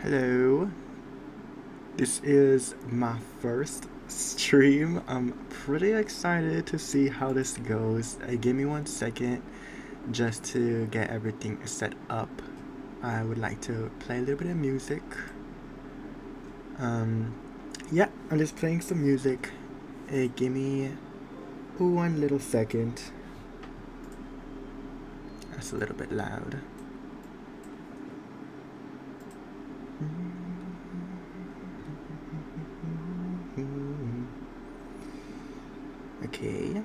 Hello. This is my first stream. I'm pretty excited to see how this goes. Give me 1 second just to get everything set up. I would like to play a little bit of music. Um, yeah, I'm just playing some music. Give me 1 little second. That's a little bit loud. Okay.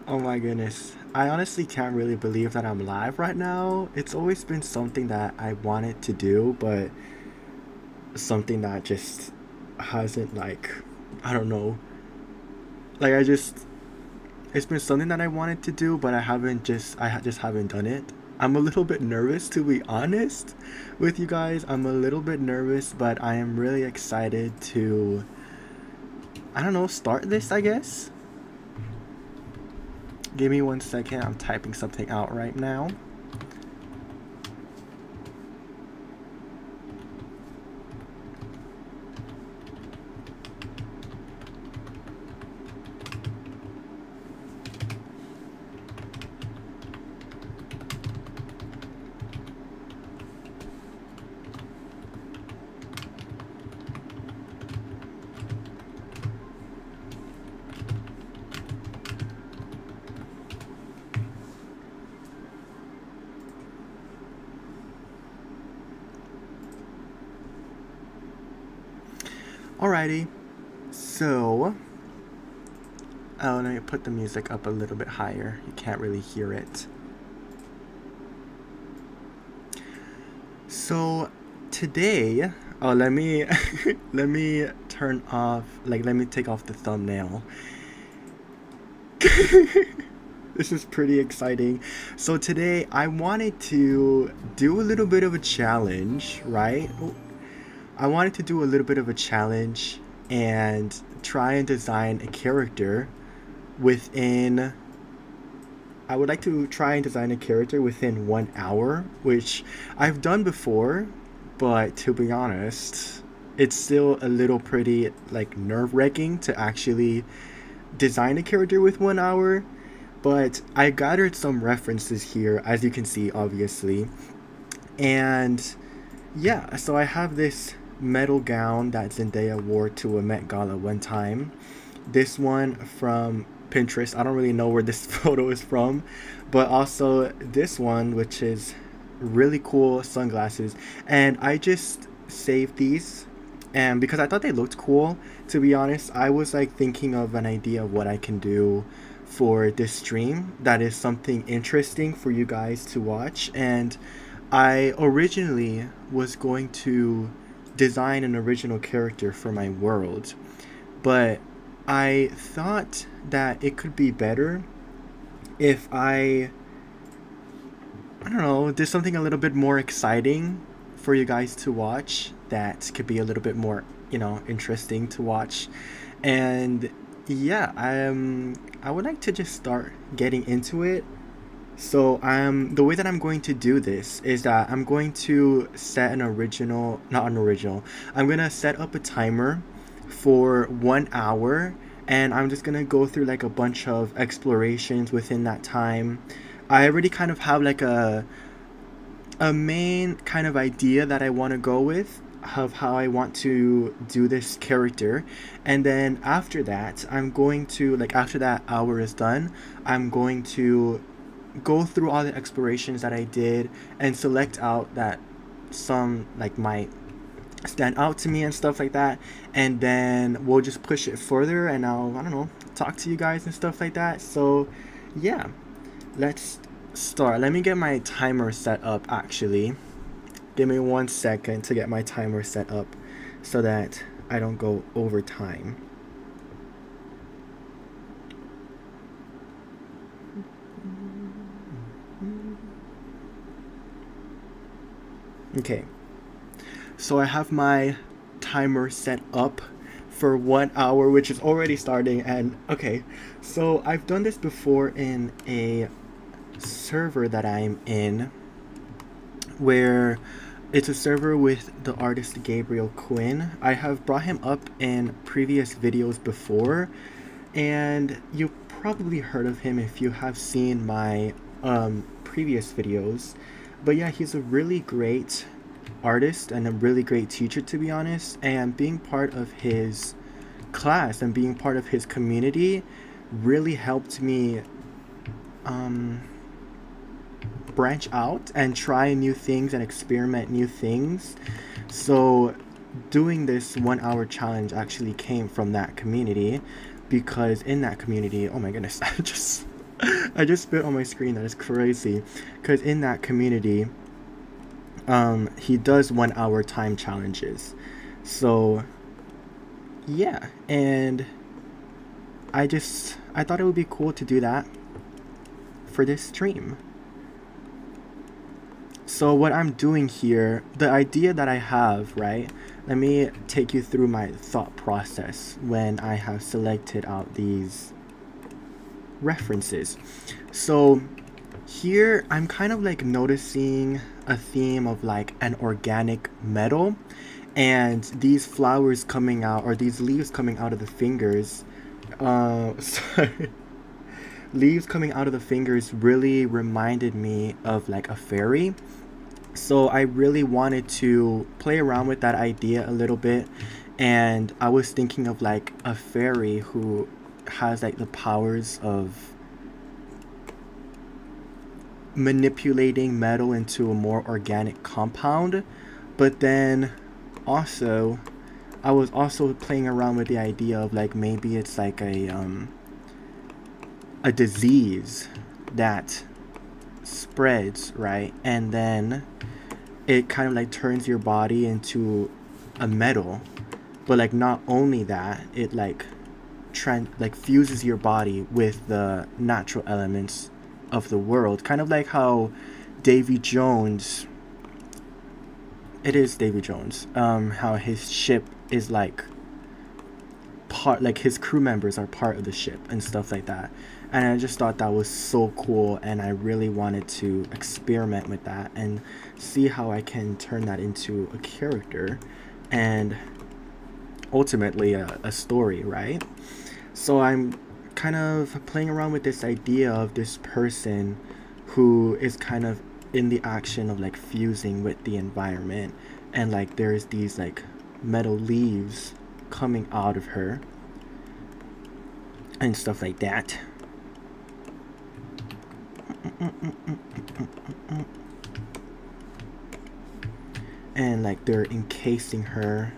Oh my goodness. I honestly can't really believe that I'm live right now. It's always been something that I wanted to do, but something that just hasn't, like, I don't know. Like, it's been something that I wanted to do, but I just haven't done it. I'm a little bit nervous, to be honest with you guys. I'm a little bit nervous, but I am really excited to, I don't know, start this, I guess. Give me 1 second. I'm typing something out right now. Alrighty. So, oh, let me put the music up a little bit higher. You can't really hear it. So, today, oh, let me let me turn off, like, let me take off the thumbnail. This is pretty exciting. So today I wanted to do a little bit of a challenge, right? I wanted to do a little bit of a challenge and try and design a character within. I would like to try and design a character within 1 hour, which I've done before, but to be honest, it's still a little pretty, like, nerve-wracking to actually design a character with 1 hour. But I gathered some references here, as you can see, obviously. And yeah, so I have this metal gown that Zendaya wore to a Met Gala one time. This one from Pinterest. I don't really know where this photo is from, but also this one, which is really cool sunglasses. And I just saved these, and because I thought they looked cool, to be honest, I was like thinking of an idea of what I can do for this stream that is something interesting for you guys to watch. And I originally was going to design an original character for my world, but I thought that it could be better if I don't know, did something a little bit more exciting for you guys to watch that could be a little bit more, interesting to watch. And yeah, I would like to just start getting into it. So the way that I'm going to do this is that I'm going to set an original, not an original. I'm gonna set up a timer for 1 hour, and I'm just gonna go through like a bunch of explorations within that time. I already kind of have like a main kind of idea that I want to go with of how I want to do this character. And then after that, I'm going to, like, after that hour is done, I'm going to go through all the explorations that I did and select out that some like might stand out to me and stuff like that. And then we'll just push it further, and I don't know, talk to you guys and stuff like that. So yeah, let's start. Let me get my timer set up actually. Give me 1 second to get my timer set up so that I don't go over time. Okay, so I have my timer set up for 1 hour, which is already starting. And okay, so I've done this before in a server that I'm in, where it's a server with the artist Gabriel Quinn. I have brought him up in previous videos before, and you probably heard of him if you have seen my previous videos. But yeah, he's a really great artist and a really great teacher, to be honest. And being part of his class and being part of his community really helped me um, branch out and try new things and experiment new things. So doing this 1 hour challenge actually came from that community, because in that community, oh my goodness, I just spit on my screen. That is crazy. Because in that community, he does 1 hour time challenges. So yeah, and I thought it would be cool to do that for this stream. So what I'm doing here, the idea that I have, right? Let me take you through my thought process when I have selected out these references. So here I'm kind of like noticing a theme of like an organic metal, and these flowers coming out, or these leaves coming out of the fingers, sorry, leaves coming out of the fingers really reminded me of like a fairy. So I really wanted to play around with that idea a little bit, and I was thinking of like a fairy who has like the powers of manipulating metal into a more organic compound. But then also I was also playing around with the idea of like maybe it's like a disease that spreads, right? And then it kind of like turns your body into a metal. But like not only that, it like fuses your body with the natural elements of the world, kind of like how Davy Jones, it is Davy Jones, how his ship is like part, like his crew members are part of the ship and stuff like that. And I just thought that was so cool, and I really wanted to experiment with that and see how I can turn that into a character and ultimately a story, right? So I'm kind of playing around with this idea of this person who is kind of in the action of like fusing with the environment, and like there's these like metal leaves coming out of her and stuff like that. And like they're encasing her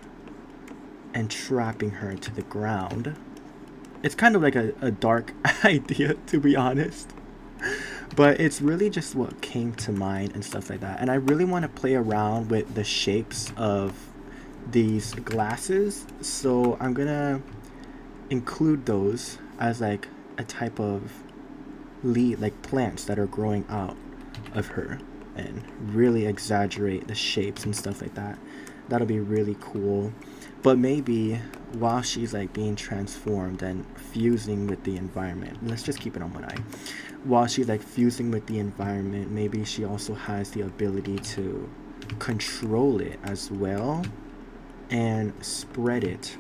and trapping her to the ground. It's kind of like a dark idea, to be honest, but it's really just what came to mind and stuff like that. And I really want to play around with the shapes of these glasses, so I'm gonna include those as like a type of lead, like plants that are growing out of her, and really exaggerate the shapes and stuff like that. That'll be really cool. But maybe while she's like being transformed and fusing with the environment, let's just keep it on one eye. While she's like fusing with the environment, maybe she also has the ability to control it as well and spread it.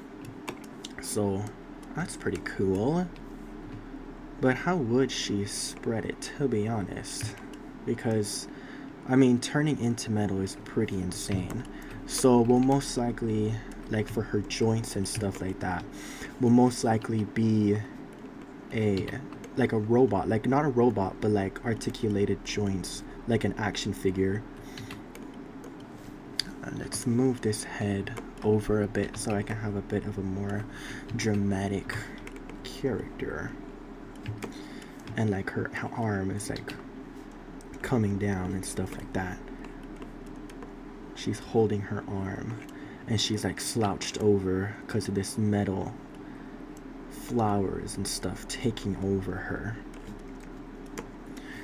So that's pretty cool. But how would she spread it, to be honest? Because, I mean, turning into metal is pretty insane. So we'll most likely, like for her joints and stuff like that, will most likely be like a robot. Like not a robot, but like articulated joints, like an action figure. Let's move this head over a bit so I can have a bit of a more dramatic character. And like her arm is like coming down and stuff like that. She's holding her arm and she's like slouched over because of this metal flowers and stuff taking over her.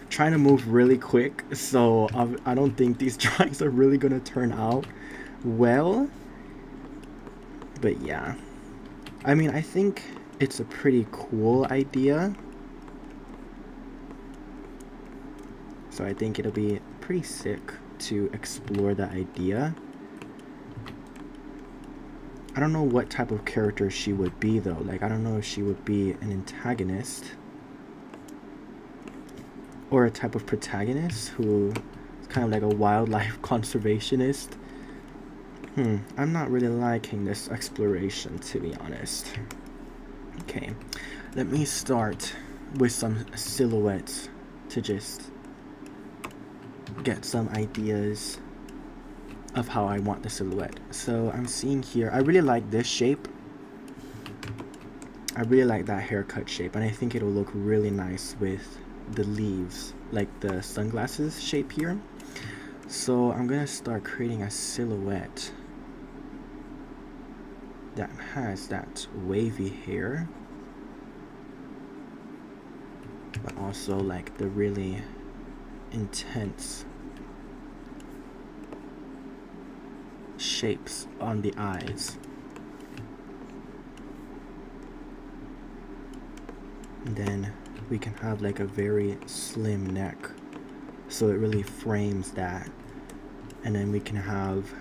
Trying to move really quick, so I don't think these drawings are really gonna turn out well. But yeah. I mean, I think it's a pretty cool idea. So I think it'll be pretty sick to explore the idea. I don't know what type of character she would be though. Like, I don't know if she would be an antagonist or a type of protagonist who is kind of like a wildlife conservationist. I'm not really liking this exploration, to be honest. Okay, let me start with some silhouettes to just get some ideas of how I want the silhouette. So I'm seeing here, I really like this shape. I really like that haircut shape, and I think it'll look really nice with the leaves, like the sunglasses shape here. So I'm gonna start creating a silhouette that has that wavy hair, but also like the really intense shapes on the eyes. And then we can have like a very slim neck, so it really frames that. And then we can have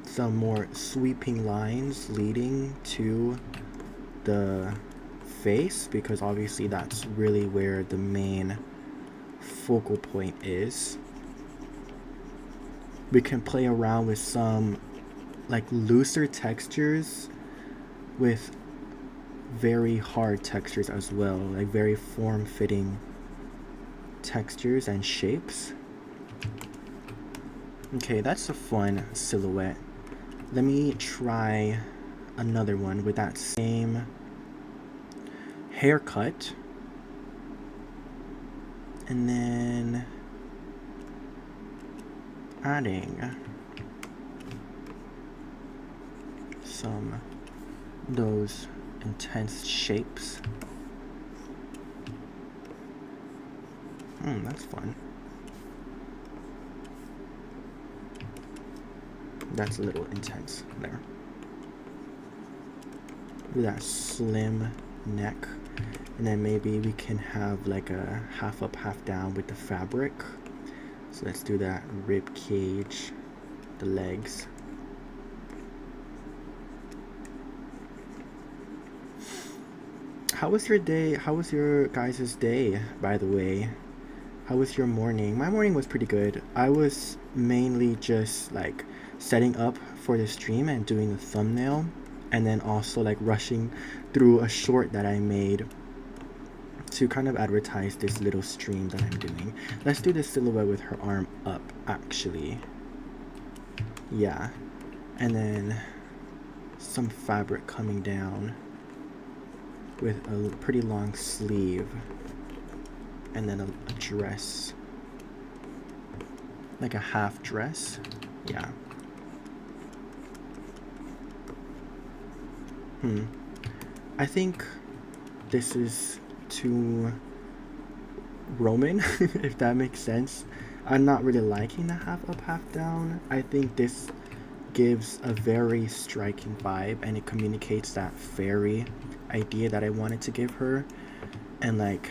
some more sweeping lines leading to the face, because obviously that's really where the main focal point is. We can play around with some like looser textures with very hard textures as well, like very form-fitting textures and shapes. Okay, that's a fun silhouette. Let me try another one with that same haircut, and then adding some those intense shapes. That's fun. That's a little intense there. With that slim neck. And then maybe we can have like a half up, half down with the fabric. So let's do that rib cage, the legs. How was your day? How was your guys' day, by the way? How was your morning? My morning was pretty good. I was mainly just like setting up for the stream and doing the thumbnail, and then also like rushing through a short that I made to kind of advertise this little stream that I'm doing. Let's do the silhouette with her arm up, actually. Yeah. And then some fabric coming down with a pretty long sleeve, and then a dress, like a half dress. Yeah. I think this is too Roman, if that makes sense. I'm not really liking the half up, half down. I think this gives a very striking vibe, and it communicates that fairy idea that I wanted to give her. And like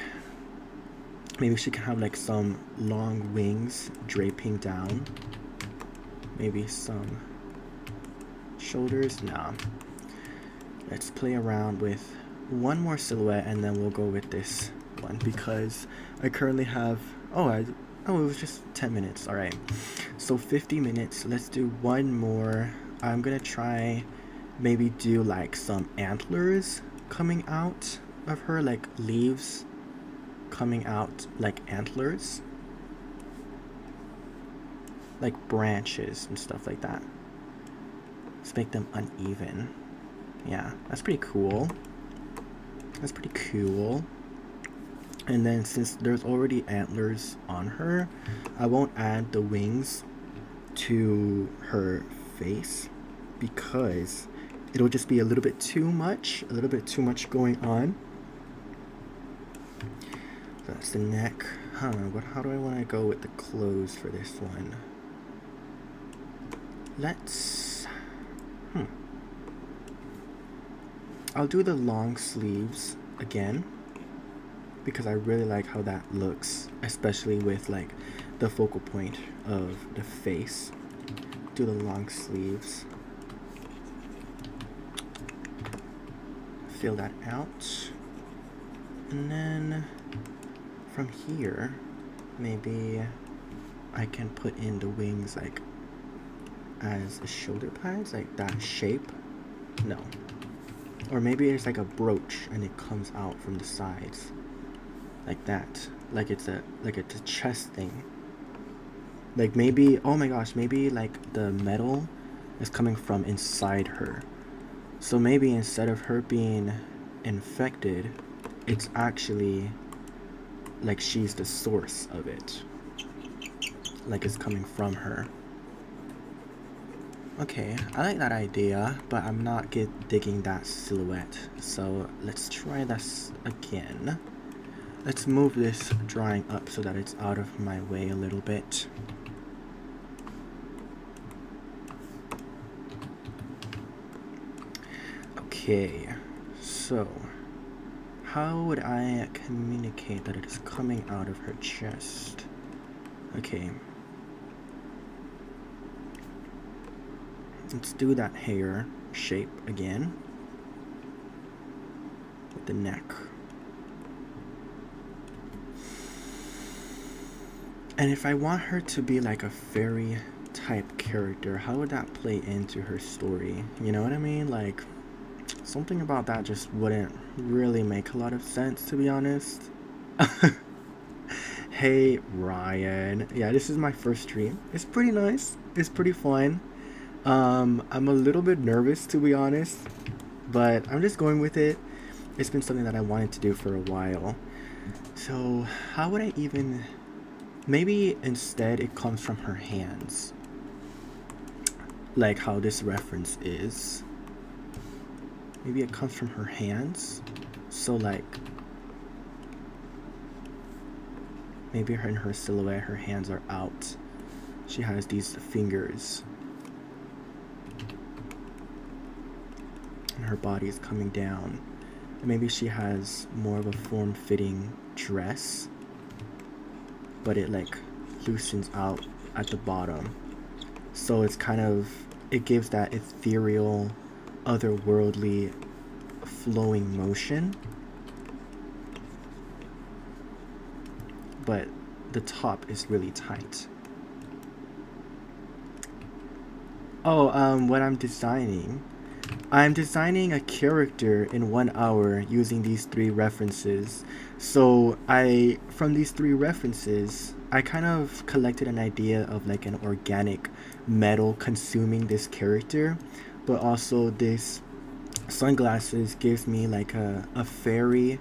maybe she can have like some long wings draping down, maybe some shoulders. Nah, let's play around with one more silhouette and then we'll go with this one, because I currently have it was just 10 minutes. All right, so 50 minutes. Let's do one more. I'm gonna try maybe do like some antlers coming out of her, like leaves coming out like antlers, like branches and stuff like that. Let's make them uneven. Yeah, that's pretty cool. That's pretty cool. And then since there's already antlers on her, I won't add the wings to her face because it'll just be a little bit too much going on. So that's the neck. How do I want to go with the clothes for this one? let's I'll do the long sleeves again because I really like how that looks, especially with like the focal point of the face. Do the long sleeves. Fill that out. And then from here, maybe I can put in the wings like as a shoulder pads, like that shape. No. Or maybe it's like a brooch and it comes out from the sides. Like that. Like it's a chest thing. Like maybe, oh my gosh, maybe like the metal is coming from inside her. So maybe instead of her being infected, it's actually like she's the source of it. Like it's coming from her. Okay, I like that idea, but I'm not digging that silhouette. So let's try this again. Let's move this drawing up so that it's out of my way a little bit. Okay, so how would I communicate that it is coming out of her chest? Okay. Let's do that hair shape again. With the neck. And if I want her to be like a fairy type character, how would that play into her story? You know what I mean? Like, something about that just wouldn't really make a lot of sense, to be honest. Hey, Ryan. Yeah, this is my first stream. It's pretty nice. It's pretty fun. I'm a little bit nervous, to be honest, but I'm just going with it. It's been something that I wanted to do for a while. So how would I even... Maybe instead it comes from her hands. Like how this reference is. Maybe it comes from her hands. So like... Maybe in her silhouette, her hands are out. She has these fingers. And her body is coming down. And maybe she has more of a form-fitting dress. But it like loosens out at the bottom. So it's kind of... It gives that ethereal, otherworldly, flowing motion. But the top is really tight. Oh, what I'm designing a character in 1 hour using these 3 references. So from these 3 references, I kind of collected an idea of like an organic metal consuming this character, but also this sunglasses gives me like a fairy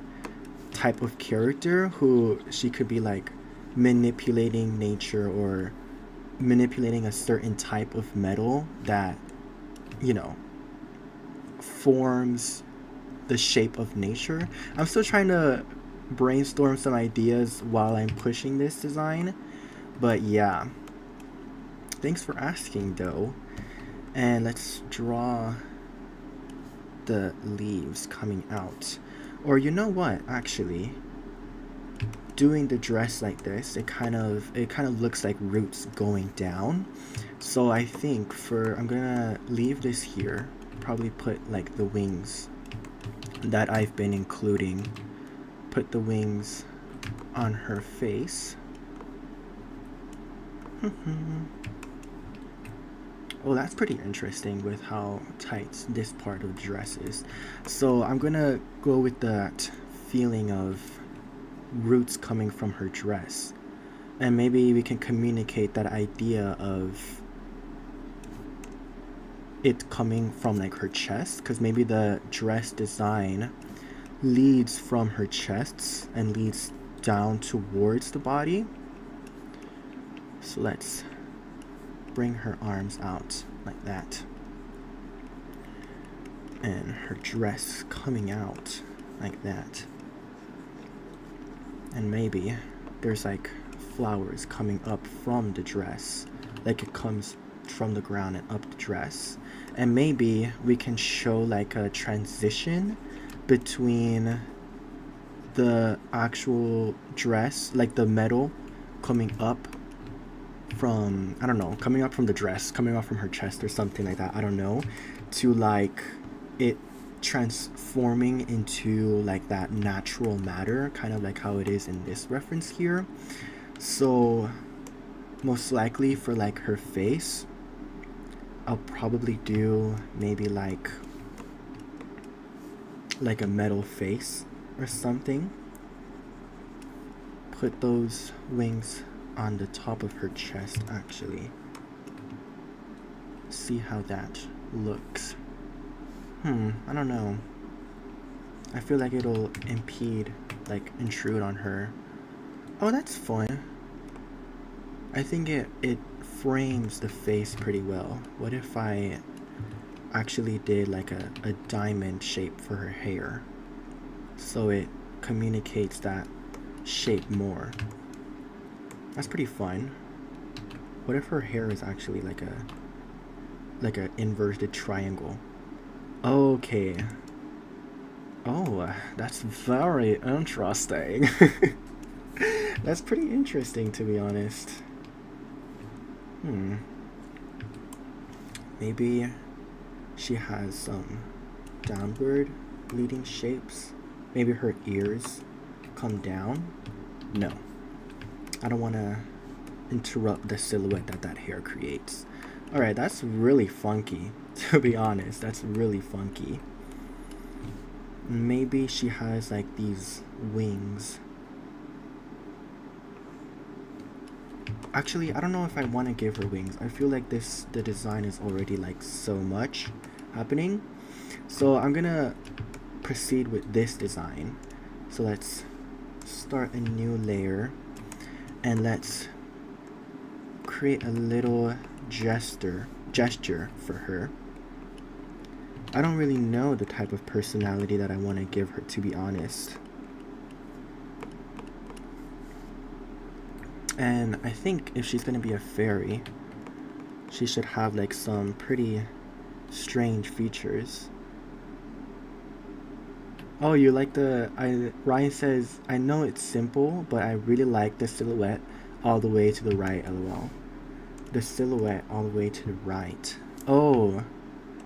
type of character who she could be like manipulating nature or manipulating a certain type of metal that, you know, forms the shape of nature. I'm still trying to brainstorm some ideas while I'm pushing this design, but yeah, thanks for asking though. And let's draw the leaves coming out. Or you know what, actually, doing the dress like this, it kind of looks like roots going down. So I think I'm gonna leave this here, probably put like the wings that I've been including, put the wings on her face. Oh, that's pretty interesting with how tight this part of the dress is. So I'm gonna go with that feeling of roots coming from her dress. And maybe we can communicate that idea of it coming from like her chest, because maybe the dress design leads from her chest and leads down towards the body. So let's bring her arms out like that. And her dress coming out like that. And maybe there's like flowers coming up from the dress. Like it comes from the ground and up the dress. And maybe we can show like a transition between the actual dress, like the metal coming up from, I don't know, coming up from the dress, coming up from her chest or something like that, I don't know, to like it transforming into like that natural matter, kind of like how it is in this reference here. So most likely for like her face, I'll probably do maybe like a metal face or something. Put those wings on the top of her chest actually. See how that looks. I don't know. I feel like it'll impede, like intrude on her. Oh, that's fun. I think it frames the face pretty well. What if I actually did like a diamond shape for her hair, so it communicates that shape more? That's pretty fun. What if her hair is actually like a inverted triangle? Okay. Oh, that's very interesting. That's pretty interesting, to be honest. Maybe she has some downward leading shapes. Maybe her ears come down. No, I don't want to interrupt the silhouette that hair creates. Alright, that's really funky, to be honest. That's really funky. Maybe she has like these wings. Actually, I don't know if I want to give her wings. I feel like the design is already like so much happening. So I'm gonna proceed with this design. So let's start a new layer and let's create a little gesture for her. I don't really know the type of personality that I want to give her, to be honest. And I think if she's gonna be a fairy, she should have like some pretty strange features. Oh, you like Ryan says, I know it's simple, but I really like the silhouette all the way to the right, lol. The silhouette all the way to the right. Oh,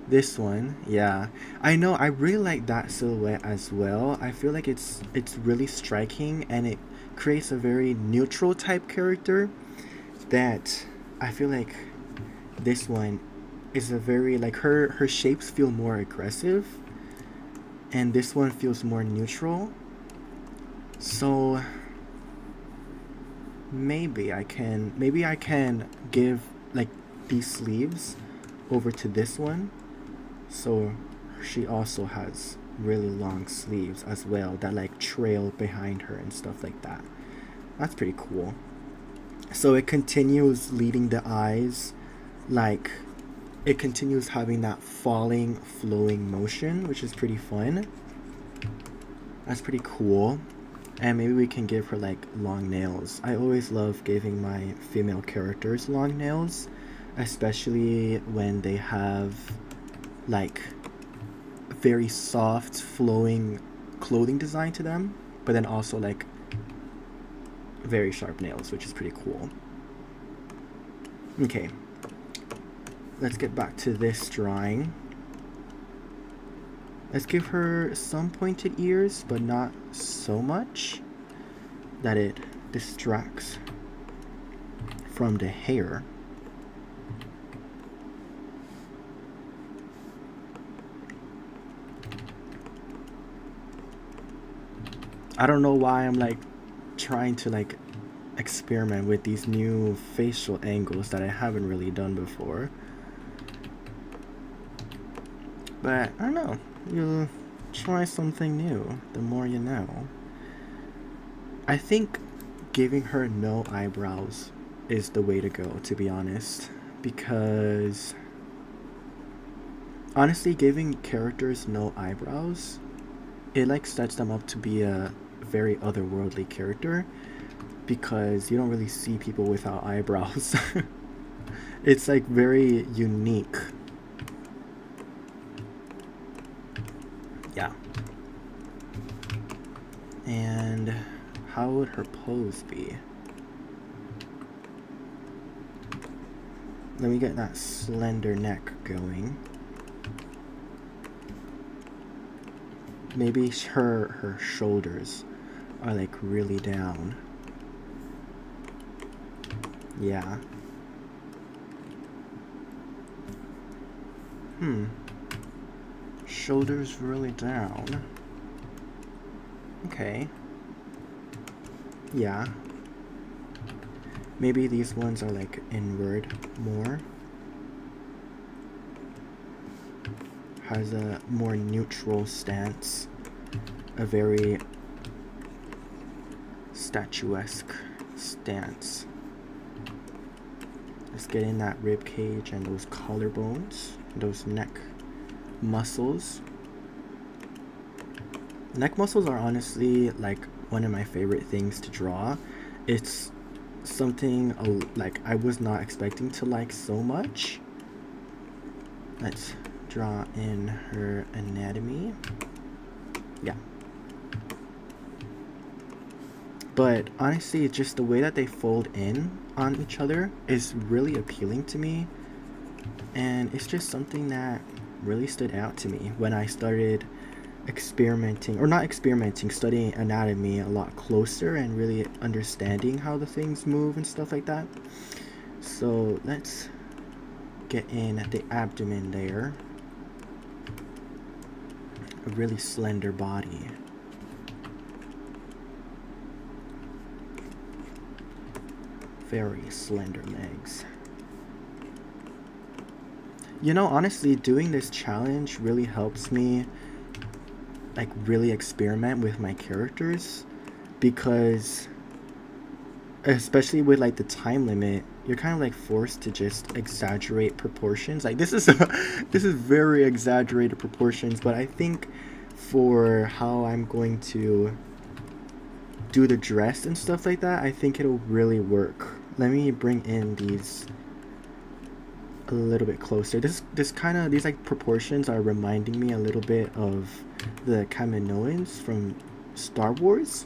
this one, yeah. I know, I really like that silhouette as well. I feel like it's really striking and it creates a very neutral type character that I feel like this one is a very, like her shapes feel more aggressive and this one feels more neutral. So maybe I can give like these sleeves over to this one, so she also has really long sleeves as well that like trail behind her and stuff like that. That's pretty cool. So it continues leading the eyes, like it continues having that falling, flowing motion, which is pretty fun. That's pretty cool. And maybe we can give her like long nails. I always love giving my female characters long nails, especially when they have like very soft, flowing clothing design to them, but then also like very sharp nails, which is pretty cool. Okay, let's get back to this drawing. Let's give her some pointed ears, but not so much that it distracts from the hair. I don't know why I'm like trying to like experiment with these new facial angles that I haven't really done before. But I don't know. You'll try something new, the more you know. I think giving her no eyebrows is the way to go, to be honest. Because honestly, giving characters no eyebrows, it like sets them up to be a very otherworldly character, because you don't really see people without eyebrows. It's like very unique. Yeah. And how would her pose be? Let me get that slender neck going. Maybe her shoulders are like really down. Yeah. Shoulders really down. Okay. Yeah. Maybe these ones are like inward more. Has a more neutral stance. A very statuesque stance. Let's get in that rib cage and those collarbones, those neck muscles. Neck muscles are honestly like one of my favorite things to draw. It's something like I was not expecting to like so much. Let's draw in her anatomy. Yeah. But honestly, just the way that they fold in on each other is really appealing to me. And it's just something that really stood out to me when I started experimenting, or not experimenting, studying anatomy a lot closer and really understanding how the things move and stuff like that. So let's get in the abdomen there. A really slender body. Very slender legs. You know, honestly, doing this challenge really helps me like really experiment with my characters, because especially with like the time limit, you're kind of like forced to just exaggerate proportions. Like this is this is very exaggerated proportions, but I think for how I'm going to do the dress and stuff like that, I think it'll really work. Let me bring in these a little bit closer. This kind of, these like proportions are reminding me a little bit of the Kaminoans from Star Wars.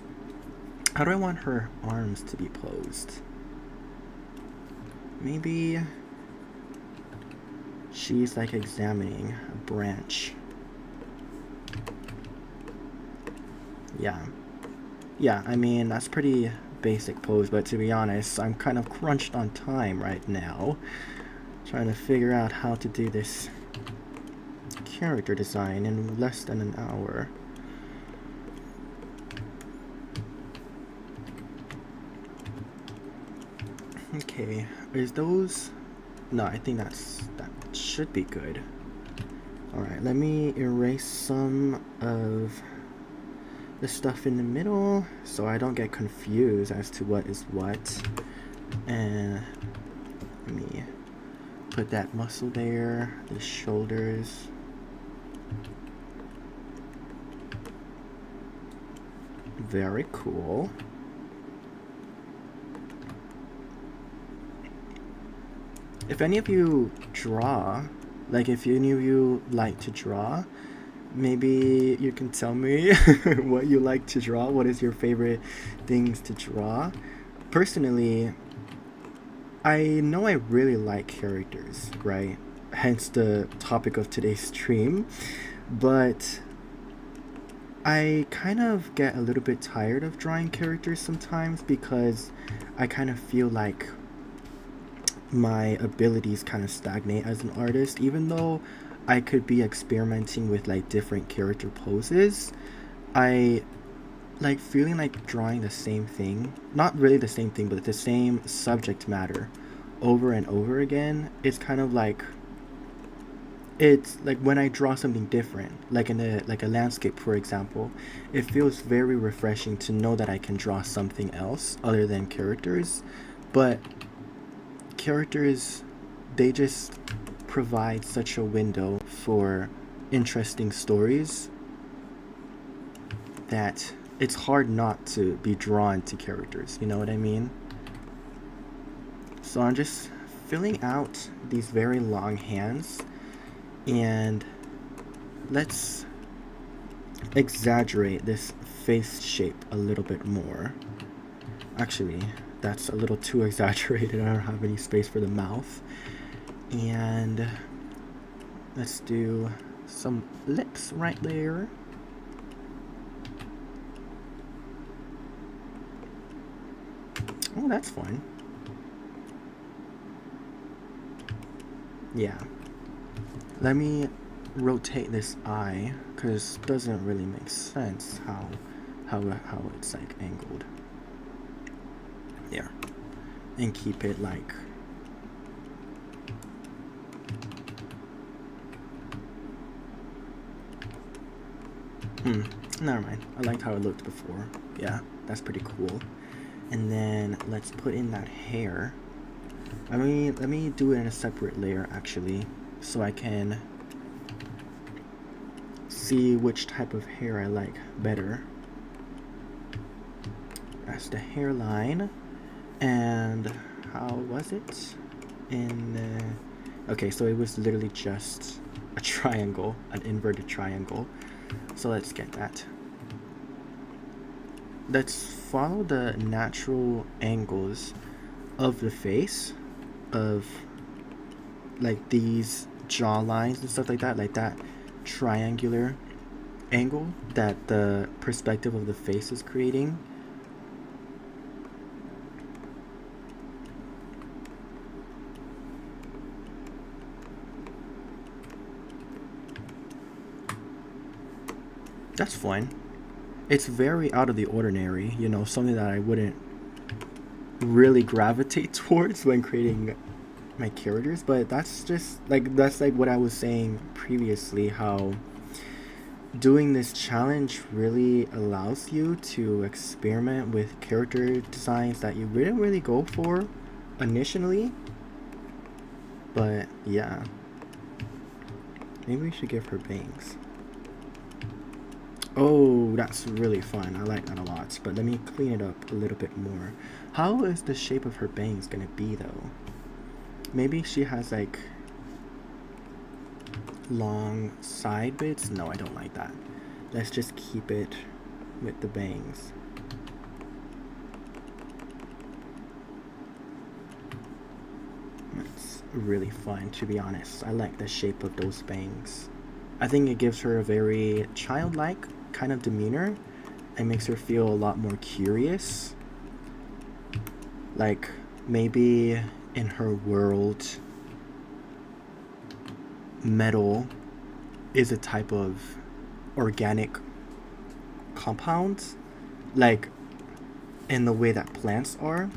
How do I want her arms to be posed? Maybe she's like examining a branch. Yeah, I mean, that's pretty basic pose, but to be honest, I'm kind of crunched on time right now, trying to figure out how to do this character design in less than an hour. Okay, is those... No, I think that should be good. Alright, let me erase some of the stuff in the middle so I don't get confused as to what is what. And let me put that muscle there, the shoulders. Very cool. If any of you draw, like if any of you like to draw, maybe you can tell me what you like to draw. What is your favorite things to draw? Personally, I know I really like characters, right? Hence the topic of today's stream. But I kind of get a little bit tired of drawing characters sometimes, because I kind of feel like my abilities kind of stagnate as an artist. Even though I could be experimenting with like different character poses, I like feeling like drawing the same thing, not really the same thing, but the same subject matter over and over again. It's kind of like, it's like when I draw something different, like in a landscape, for example, it feels very refreshing to know that I can draw something else other than characters. But characters, they just provide such a window for interesting stories that it's hard not to be drawn to characters, you know what I mean? So I'm just filling out these very long hands, and let's exaggerate this face shape a little bit more. Actually, that's a little too exaggerated. I don't have any space for the mouth. And let's do some lips right there. Oh, that's fun. Yeah. Let me rotate this eye, because it doesn't really make sense how it's like angled. There. And keep it like never mind. I liked how it looked before. Yeah, that's pretty cool. And then let's put in that hair. Let me do it in a separate layer actually, so I can see which type of hair I like better. That's the hairline. And how was it? Okay, so it was literally just a triangle, an inverted triangle. So let's get that. Let's follow the natural angles of the face, of like these jaw lines and stuff like that triangular angle that the perspective of the face is creating. That's fun. It's very out of the ordinary, you know, something that I wouldn't really gravitate towards when creating my characters, but that's like what I was saying previously, how doing this challenge really allows you to experiment with character designs that you didn't really go for initially. But yeah, maybe we should give her bangs. Oh, that's really fun. I like that a lot. But let me clean it up a little bit more. How is the shape of her bangs gonna be though? Maybe she has like long side bits. No, I don't like that. Let's just keep it with the bangs. That's really fun, to be honest. I like the shape of those bangs. I think it gives her a very childlike kind of demeanor. It makes her feel a lot more curious. Like maybe in her world, metal is a type of organic compound, like in the way that plants are.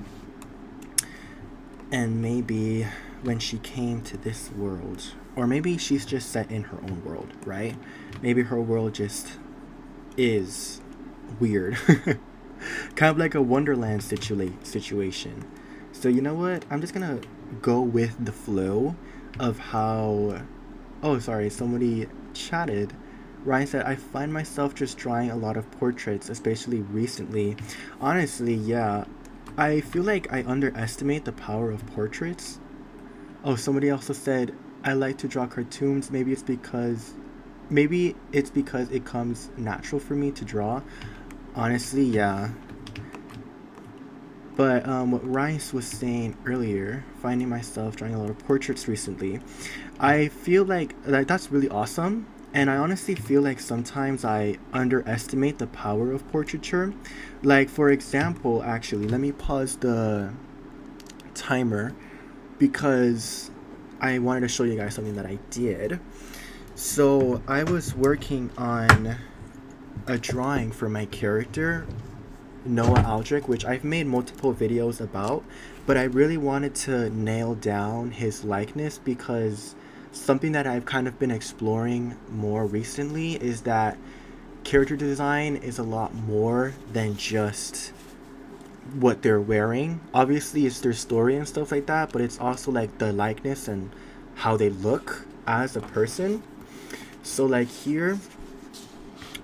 And maybe when she came to this world, or maybe she's just set in her own world, right? Maybe her world just is weird. Kind of like a Wonderland situation. So you know what? I'm just gonna go with the flow of how... Oh, sorry, somebody chatted. Ryan said, I find myself just drawing a lot of portraits, especially recently. Honestly, yeah. I feel like I underestimate the power of portraits. Oh, somebody also said, I like to draw cartoons. Maybe it's because it comes natural for me to draw. Honestly, yeah. But what Rice was saying earlier, finding myself drawing a lot of portraits recently, I feel like that's really awesome. And I honestly feel like sometimes I underestimate the power of portraiture. Like, for example, actually, let me pause the timer because I wanted to show you guys something that I did. So I was working on a drawing for my character, Noah Aldrich, which I've made multiple videos about, but I really wanted to nail down his likeness because something that I've kind of been exploring more recently is that character design is a lot more than just what they're wearing. Obviously, it's their story and stuff like that, but it's also like the likeness and how they look as a person. So like here,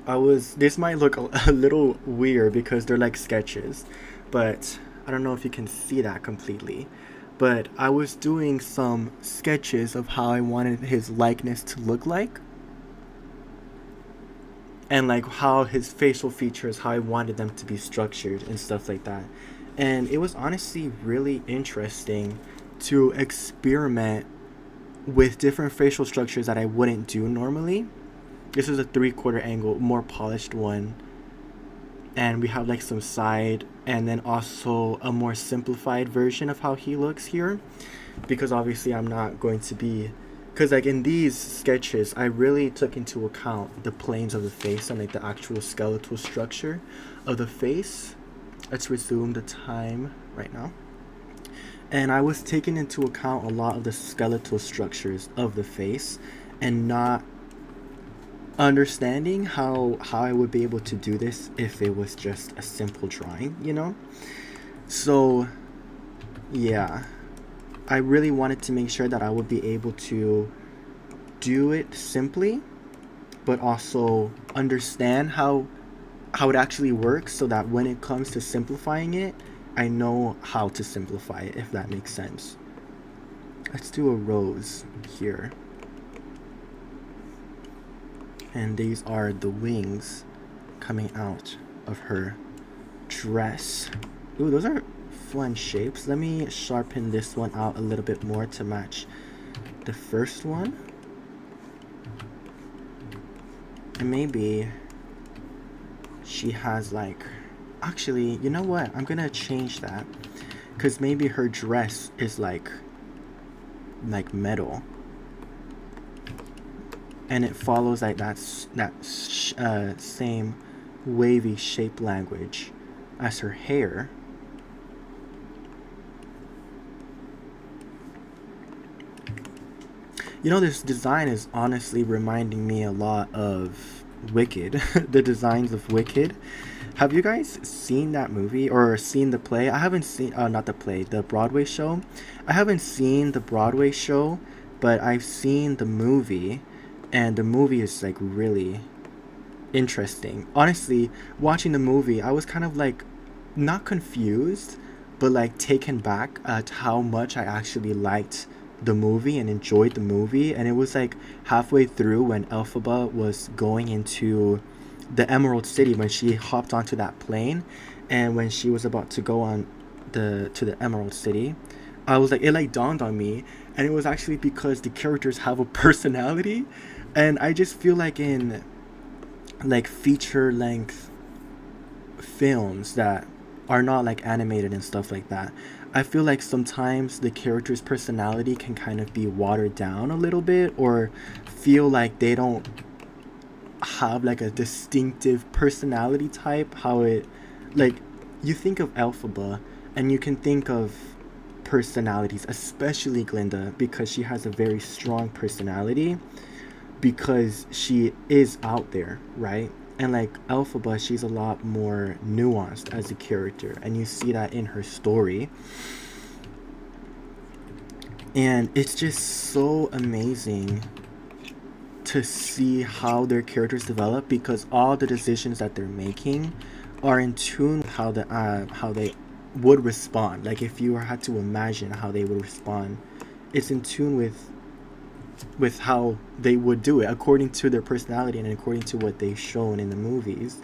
this might look a little weird because they're like sketches, but I don't know if you can see that completely. but I was doing some sketches of how I wanted his likeness to look like, and like how his facial features, how I wanted them to be structured and stuff like that. And it was honestly really interesting to experiment with different facial structures that I wouldn't do normally. This is a 3/4 angle, more polished one. And we have like some side, and then also a more simplified version of how he looks here. Because obviously I'm not going to be, because like in these sketches I really took into account the planes of the face and like the actual skeletal structure of the face. Let's resume the time right now. And I was taking into account a lot of the skeletal structures of the face, and not understanding how I would be able to do this if it was just a simple drawing, you know? So yeah, I really wanted to make sure that I would be able to do it simply, but also understand how it actually works, so that when it comes to simplifying it, I know how to simplify it, if that makes sense. Let's do a rose here. And these are the wings coming out of her dress. Ooh, those are fun shapes. Let me sharpen this one out a little bit more to match the first one. And maybe she has like, actually, you know what? I'm gonna change that, because maybe her dress is like metal, and it follows like same wavy shape language as her hair. You know, this design is honestly reminding me a lot of Wicked, the designs of Wicked. Have you guys seen that movie or seen the play? I haven't seen, not the play, the Broadway show. I haven't seen the Broadway show, but I've seen the movie, and the movie is like really interesting. Honestly, watching the movie, I was kind of like not confused, but like taken back at how much I actually liked the movie and enjoyed the movie. And it was like halfway through when Elphaba was going into the Emerald City, when she hopped onto that plane, and when she was about to go on the Emerald City, I was like, it like dawned on me, and it was actually because the characters have a personality. And I just feel like in like feature length films that are not like animated and stuff like that, I feel like sometimes the character's personality can kind of be watered down a little bit, or feel like they don't have like a distinctive personality type. How it, like, you think of Elphaba and you can think of personalities, especially Glinda, because she has a very strong personality, because she is out there, right? And like Elphaba, she's a lot more nuanced as a character, and you see that in her story. And it's just so amazing to see how their characters develop, because all the decisions that they're making are in tune with how they would respond. Like if you had to imagine how they would respond, it's in tune with how they would do it according to their personality and according to what they've shown in the movies.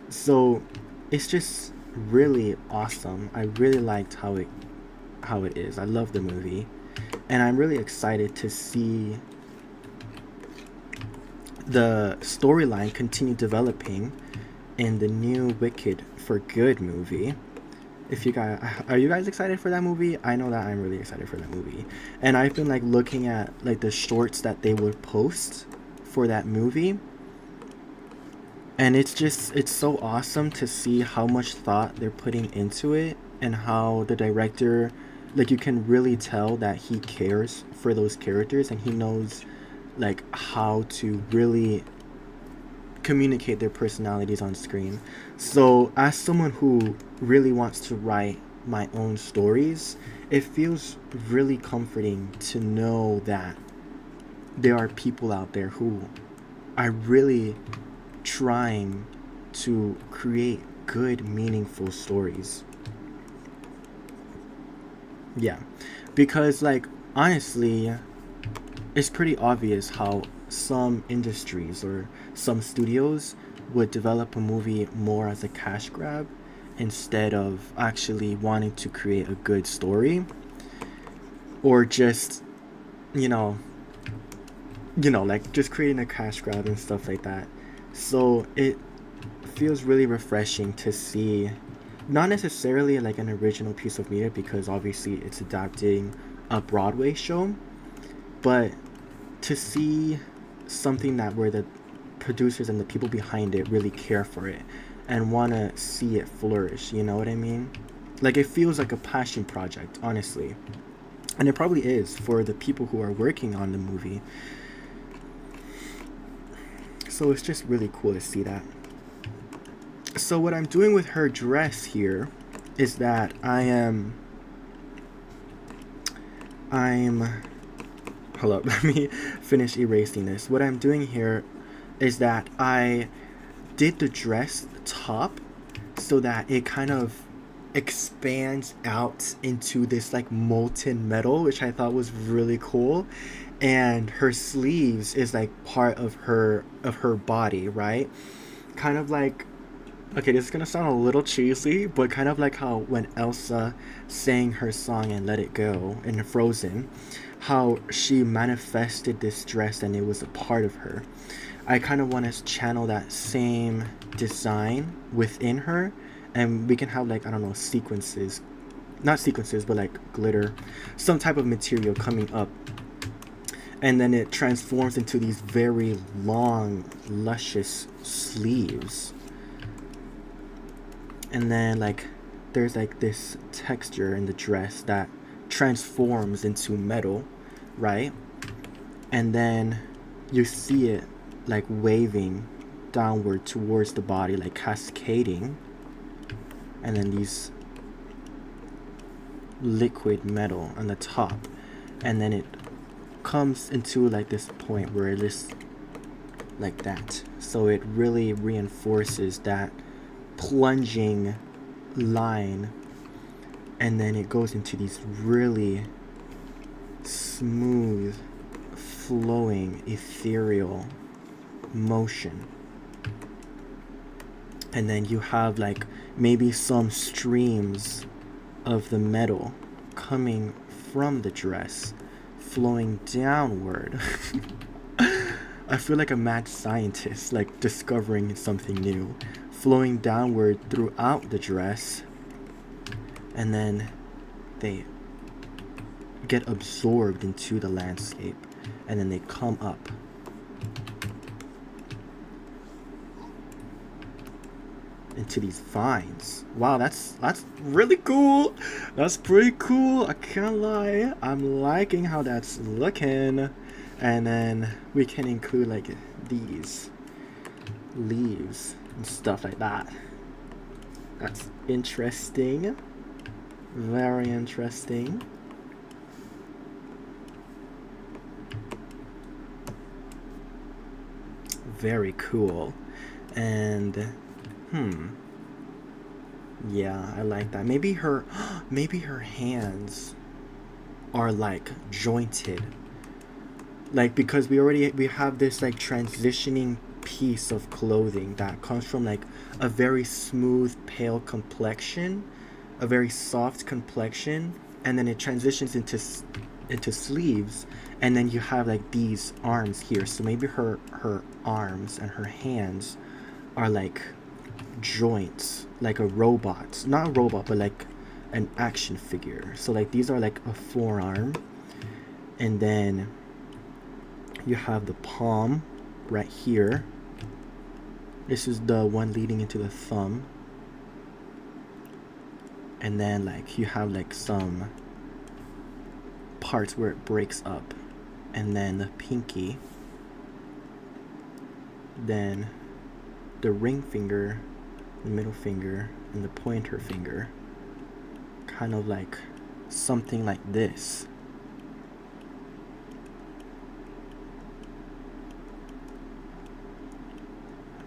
So it's just really awesome. I really liked how it is. I love the movie, and I'm really excited to see the storyline continue developing in the new Wicked for Good movie. If you guys are you guys excited for that movie? I know that I'm really excited for that movie. And I've been like looking at like the shorts that they would post for that movie, and it's so awesome to see how much thought they're putting into it, and how the director, like, you can really tell that he cares for those characters, and he knows like how to really communicate their personalities on screen. So as someone who really wants to write my own stories, it feels really comforting to know that there are people out there who are really trying to create good, meaningful stories. Yeah, because like honestly, it's pretty obvious how some industries or some studios would develop a movie more as a cash grab instead of actually wanting to create a good story, or just, you know, like just creating a cash grab and stuff like that. So it feels really refreshing to see not necessarily like an original piece of media, because obviously it's adapting a Broadway show, but to see something that where the producers and the people behind it really care for it and want to see it flourish, you know what I mean? Like it feels like a passion project, honestly. And it probably is for the people who are working on the movie. So it's just really cool to see that. So what I'm doing with her dress here is that I'm hold up, let me finish erasing this. What I'm doing here is that I did the dress top so that it kind of expands out into this like molten metal, which I thought was really cool. And her sleeves is like part of her body, right? Kind of like, okay, this is gonna sound a little cheesy, but kind of like how when Elsa sang her song and Let It Go in Frozen, how she manifested this dress and it was a part of her. I kind of want to channel that same design within her, and we can have like, I don't know, sequences, not sequences, but like glitter, some type of material coming up, and then it transforms into these very long, luscious sleeves, and then like there's like this texture in the dress that transforms into metal, right? And then you see it like waving downward towards the body, like cascading, and then these liquid metal on the top, and then it comes into like this point where it is like that. So it really reinforces that plunging line, and then it goes into these really smooth, flowing, ethereal motion. And then you have like maybe some streams of the metal coming from the dress flowing downward. I feel like a mad scientist, like discovering something new, flowing downward throughout the dress, and then they get absorbed into the landscape, and then they come up into these vines. Wow, that's really cool. That's pretty cool. I can't lie. I'm liking how that's looking. And then we can include like these leaves and stuff like that. That's interesting. Very interesting. Very cool. And yeah, I like that. Maybe her hands are like jointed, like because we have this like transitioning piece of clothing that comes from like a very smooth pale complexion, a very soft complexion, and then it transitions into sleeves, and then you have like these arms here. So maybe her arms and her hands are like joints, like a robot, not a robot, but like an action figure. So like these are like a forearm, and then you have the palm right here. This is the one leading into the thumb, and then like you have like some parts where it breaks up, and then the pinky, then the ring finger, the middle finger, and the pointer finger, kind of like something like this.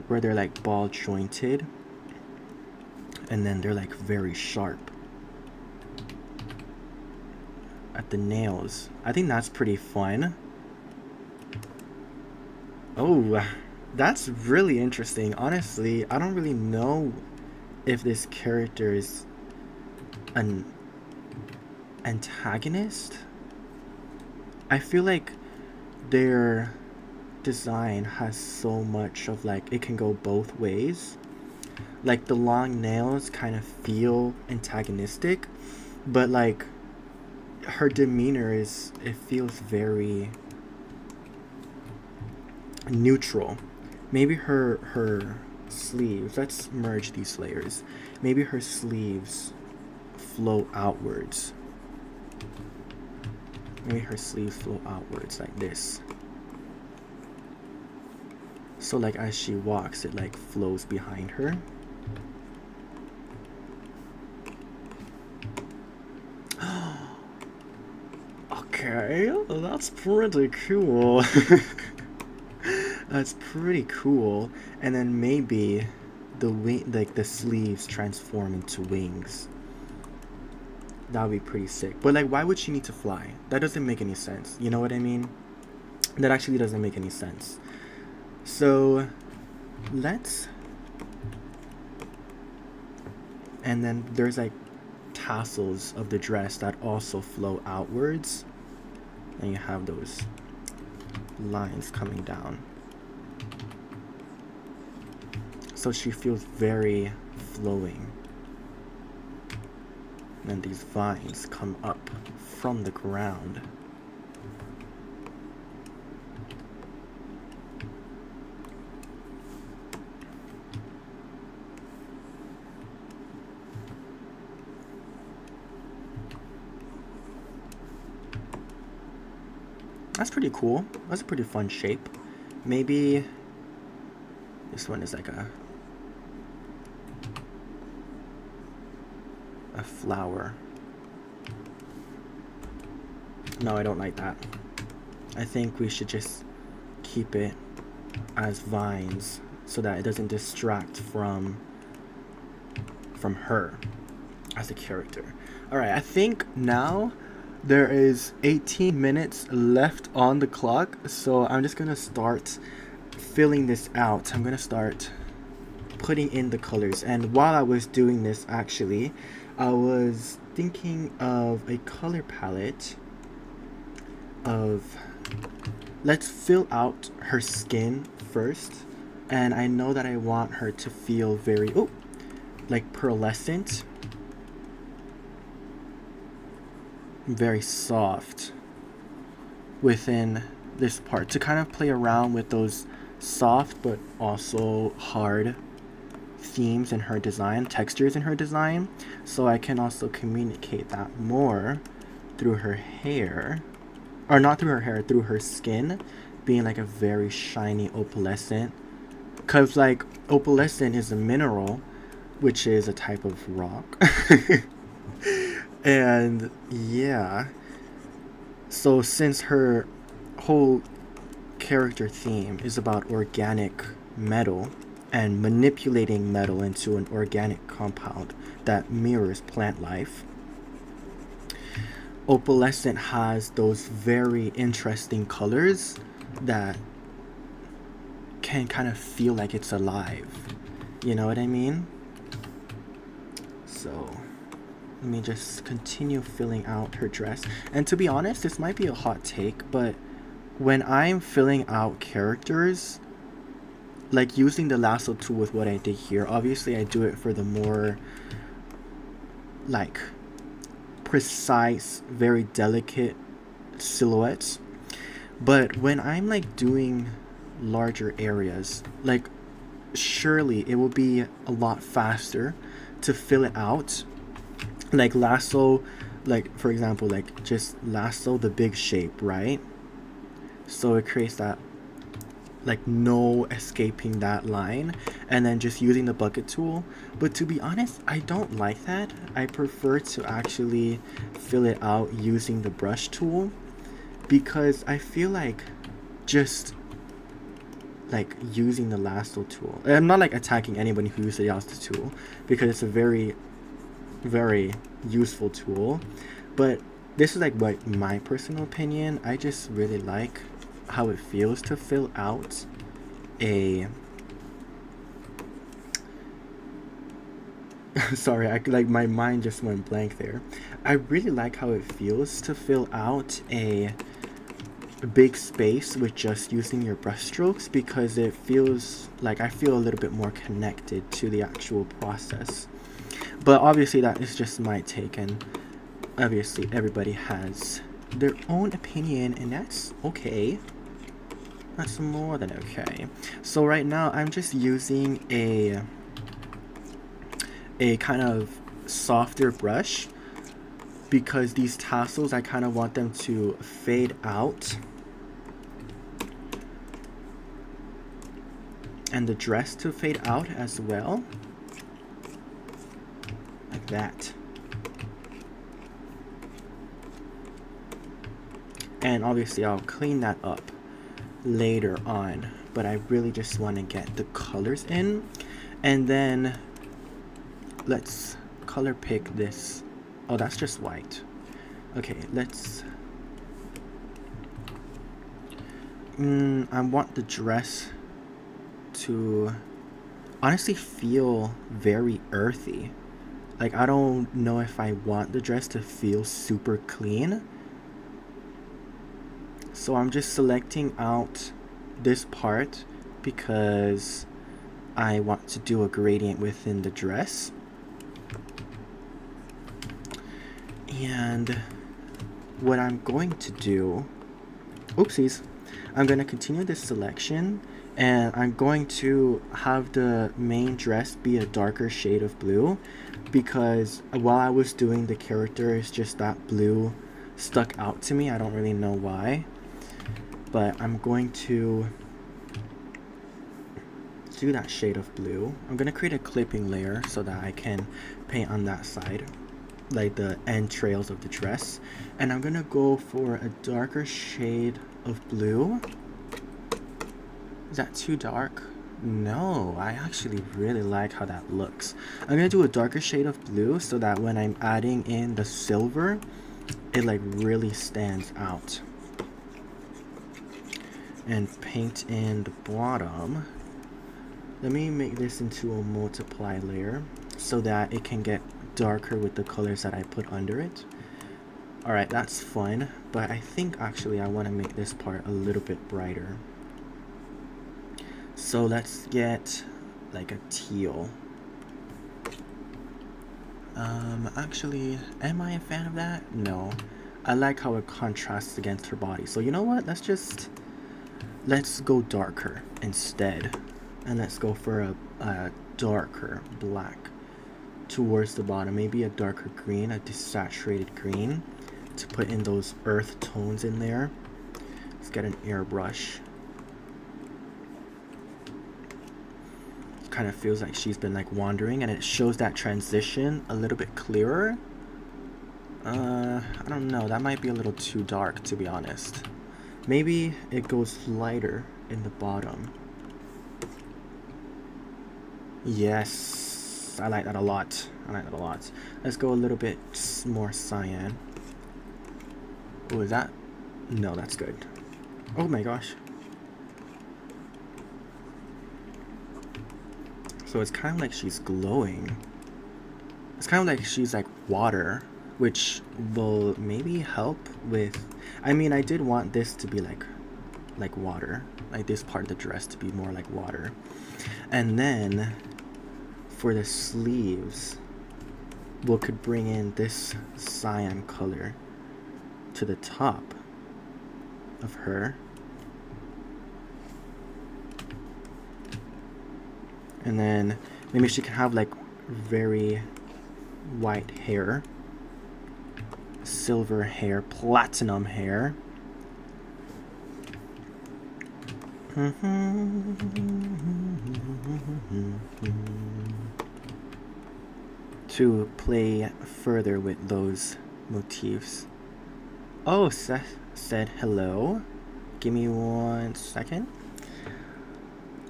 Where they're like ball jointed, and then they're like very sharp. the nails. I think that's pretty fun. Oh, that's really interesting. Honestly, I don't really know if this character is an antagonist. I feel like their design has so much of like it can go both ways. Like the long nails kind of feel antagonistic, but like her demeanor is it feels very neutral. Maybe her sleeves, let's merge these layers. Maybe her sleeves flow outwards. Maybe her sleeves flow outwards like this. So like as she walks, it like flows behind her. Okay, that's pretty cool. That's pretty cool. And then maybe the wing, like the sleeves transform into wings. That would be pretty sick. But like, why would she need to fly? That doesn't make any sense. You know what I mean? That actually doesn't make any sense. So let's, and then there's like tassels of the dress that also flow outwards, and you have those lines coming down. So she feels very flowing. And then these vines come up from the ground. That's pretty cool. That's a pretty fun shape. Maybe this one is like a flower. No, I don't like that. I think we should just keep it as vines so that it doesn't distract from her as a character. Alright, I think now there is 18 minutes left on the clock, so I'm just gonna start filling this out. I'm gonna start putting in the colors, and while I was doing this, actually I was thinking of a color palette of, let's fill out her skin first, and I know that I want her to feel very like pearlescent, very soft within this part, to kind of play around with those soft but also hard themes in her design, textures in her design, so I can also communicate that more through her hair, or not through her hair, through her skin being like a very shiny opalescent, because like opalescent is a mineral, which is a type of rock. And yeah, so since her whole character theme is about organic metal and manipulating metal into an organic compound that mirrors plant life, opalescent has those very interesting colors that can kind of feel like it's alive. You know what I mean? So let me just continue filling out her dress. And to be honest, this might be a hot take, but when I'm filling out characters, like using the lasso tool with what I did here, obviously I do it for the more like precise, very delicate silhouettes. But when I'm like doing larger areas, like surely it will be a lot faster to fill it out. Like lasso, like for example, like just lasso the big shape, right? So it creates that like no escaping that line, and then just using the bucket tool. But to be honest, I don't like that. I prefer to actually fill it out using the brush tool, because I feel like just like using the lasso tool, I'm not like attacking anybody who uses the lasso tool, because it's a very useful tool, but this is like what my personal opinion. I just really like how it feels to fill out a sorry, I like my mind just went blank there. I really like how it feels to fill out a big space with just using your brush strokes, because it feels like I feel a little bit more connected to the actual process. But obviously that is just my take, and obviously everybody has their own opinion, and that's okay. That's more than okay. So right now I'm just using a kind of softer brush, because these tassels, I kind of want them to fade out, and the dress to fade out as well, like that. And obviously I'll clean that up later on, but I really just want to get the colors in. And then let's color pick this. Oh, that's just white. Okay, let's I want the dress to honestly feel very earthy. Like, I don't know if I want the dress to feel super clean. So I'm just selecting out this part because I want to do a gradient within the dress. And what I'm going to do, oopsies, I'm going to continue this selection, and I'm going to have the main dress be a darker shade of blue, because while I was doing the characters, just that blue stuck out to me. I don't really know why, but I'm going to do that shade of blue. I'm going to create a clipping layer so that I can paint on that side, like the entrails of the dress. And I'm gonna go for a darker shade of blue. Is that too dark? No, I actually really like how that looks. I'm gonna do a darker shade of blue so that when I'm adding in the silver, it like really stands out. And paint in the bottom. Let me make this into a multiply layer so that it can get darker with the colors that I put under it. Alright, that's fun, but I think actually I want to make this part a little bit brighter. So let's get like a teal. Actually, am I a fan of that? No. I like how it contrasts against her body. So you know what? Let's go darker instead. And let's go for a darker black towards the bottom. Maybe a darker green, a desaturated green, to put in those earth tones in there. Let's get an airbrush. It kind of feels like she's been like wandering, and it shows that transition a little bit clearer. I don't know, that might be a little too dark, to be honest. Maybe it goes lighter in the bottom. Yes, I like that a lot. Let's go a little bit more cyan. Oh, is that? No, that's good. Oh my gosh. So it's kind of like she's glowing. It's kind of like she's like water, which will maybe help with... I mean, I did want this to be like water. Like this part of the dress to be more like water. And then for the sleeves, we could bring in this cyan color to the top of her. And then maybe she can have like very white hair, silver hair, platinum hair. To play further with those motifs. Oh, Seth said hello. Give me 1 second.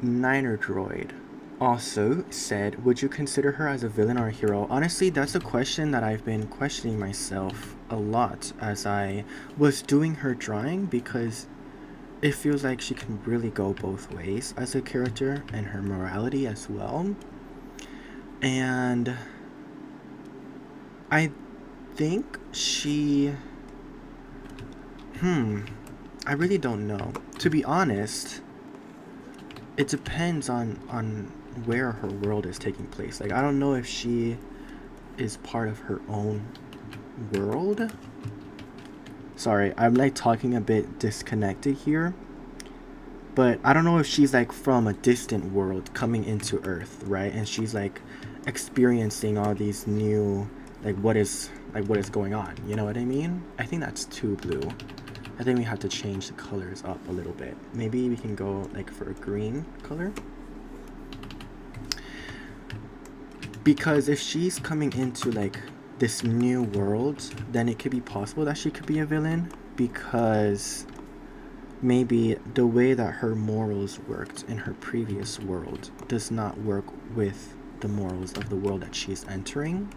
Niner Droid. also said, would you consider her as a villain or a hero? Honestly, that's a question that I've been questioning myself a lot as I was doing her drawing, because it feels like she can really go both ways as a character and her morality as well. And I think she. I really don't know. To be honest, it depends on where her world is taking place. Like, I don't know if she is part of her own world. Sorry, I'm like talking a bit disconnected here. But I don't know if she's like from a distant world coming into Earth, right? And she's like experiencing all these new, what is going on. You know what I mean? I think that's too blue. I think we have to change the colors up a little bit. Maybe we can go like for a green color. Because if she's coming into like this new world, then it could be possible that she could be a villain, because maybe the way that her morals worked in her previous world does not work with the morals of the world that she's entering,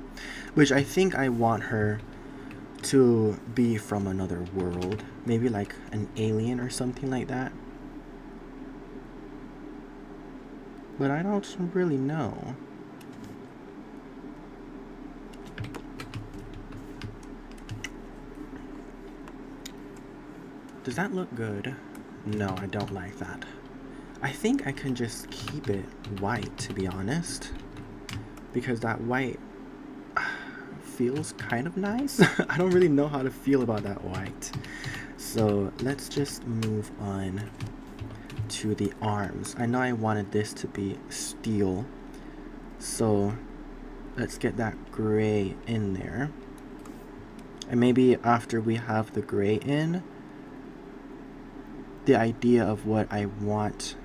which I think I want her to be from another world, maybe like an alien or something like that. But I don't really know. Does that look good? No, I don't like that. I think I can just keep it white, to be honest, because that white feels kind of nice. I don't really know how to feel about that white. So let's just move on to the arms. I know I wanted this to be steel, so let's get that gray in there. And maybe after we have the gray in, the idea of what I want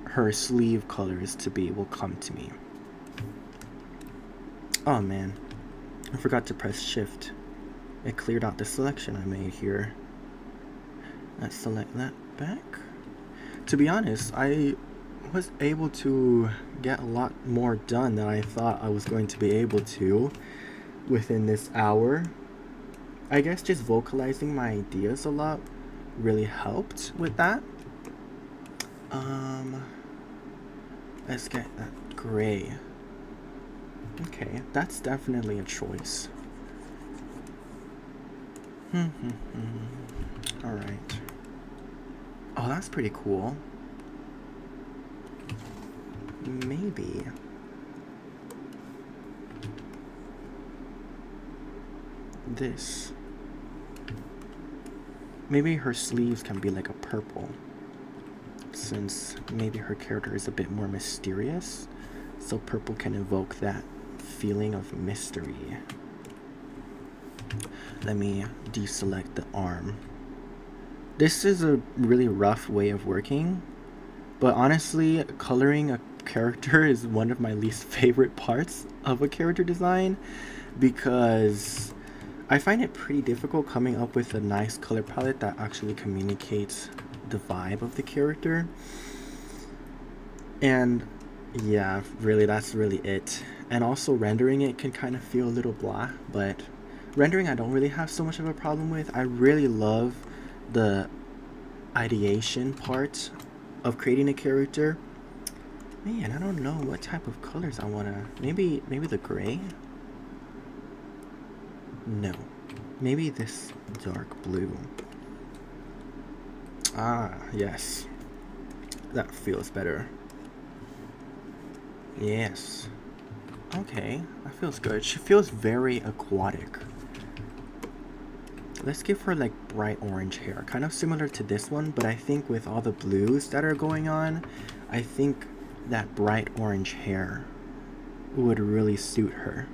her sleeve colors to be will come to me. Oh man, I forgot to press shift. It cleared out the selection I made here. Let's select that back. To be honest, I was able to get a lot more done than I thought I was going to be able to within this hour. I guess just vocalizing my ideas a lot really helped with that. Let's get that gray. Okay, that's definitely a choice. Alright. Oh, that's pretty cool. Maybe. This. Maybe her sleeves can be like a purple, since maybe her character is a bit more mysterious, so purple can evoke that feeling of mystery. Let me deselect the arm. This is a really rough way of working, but honestly, coloring a character is one of my least favorite parts of a character design, because I find it pretty difficult coming up with a nice color palette that actually communicates the vibe of the character. And yeah, really, that's really it. And also rendering it can kind of feel a little blah, but rendering I don't really have so much of a problem with. I really love the ideation part of creating a character. Man, I don't know what type of colors I wanna. Maybe the gray? No. Maybe this dark blue. Ah, yes. That feels better. Yes. Okay, that feels good. She feels very aquatic. Let's give her like bright orange hair. Kind of similar to this one, but I think with all the blues that are going on, I think that bright orange hair would really suit her.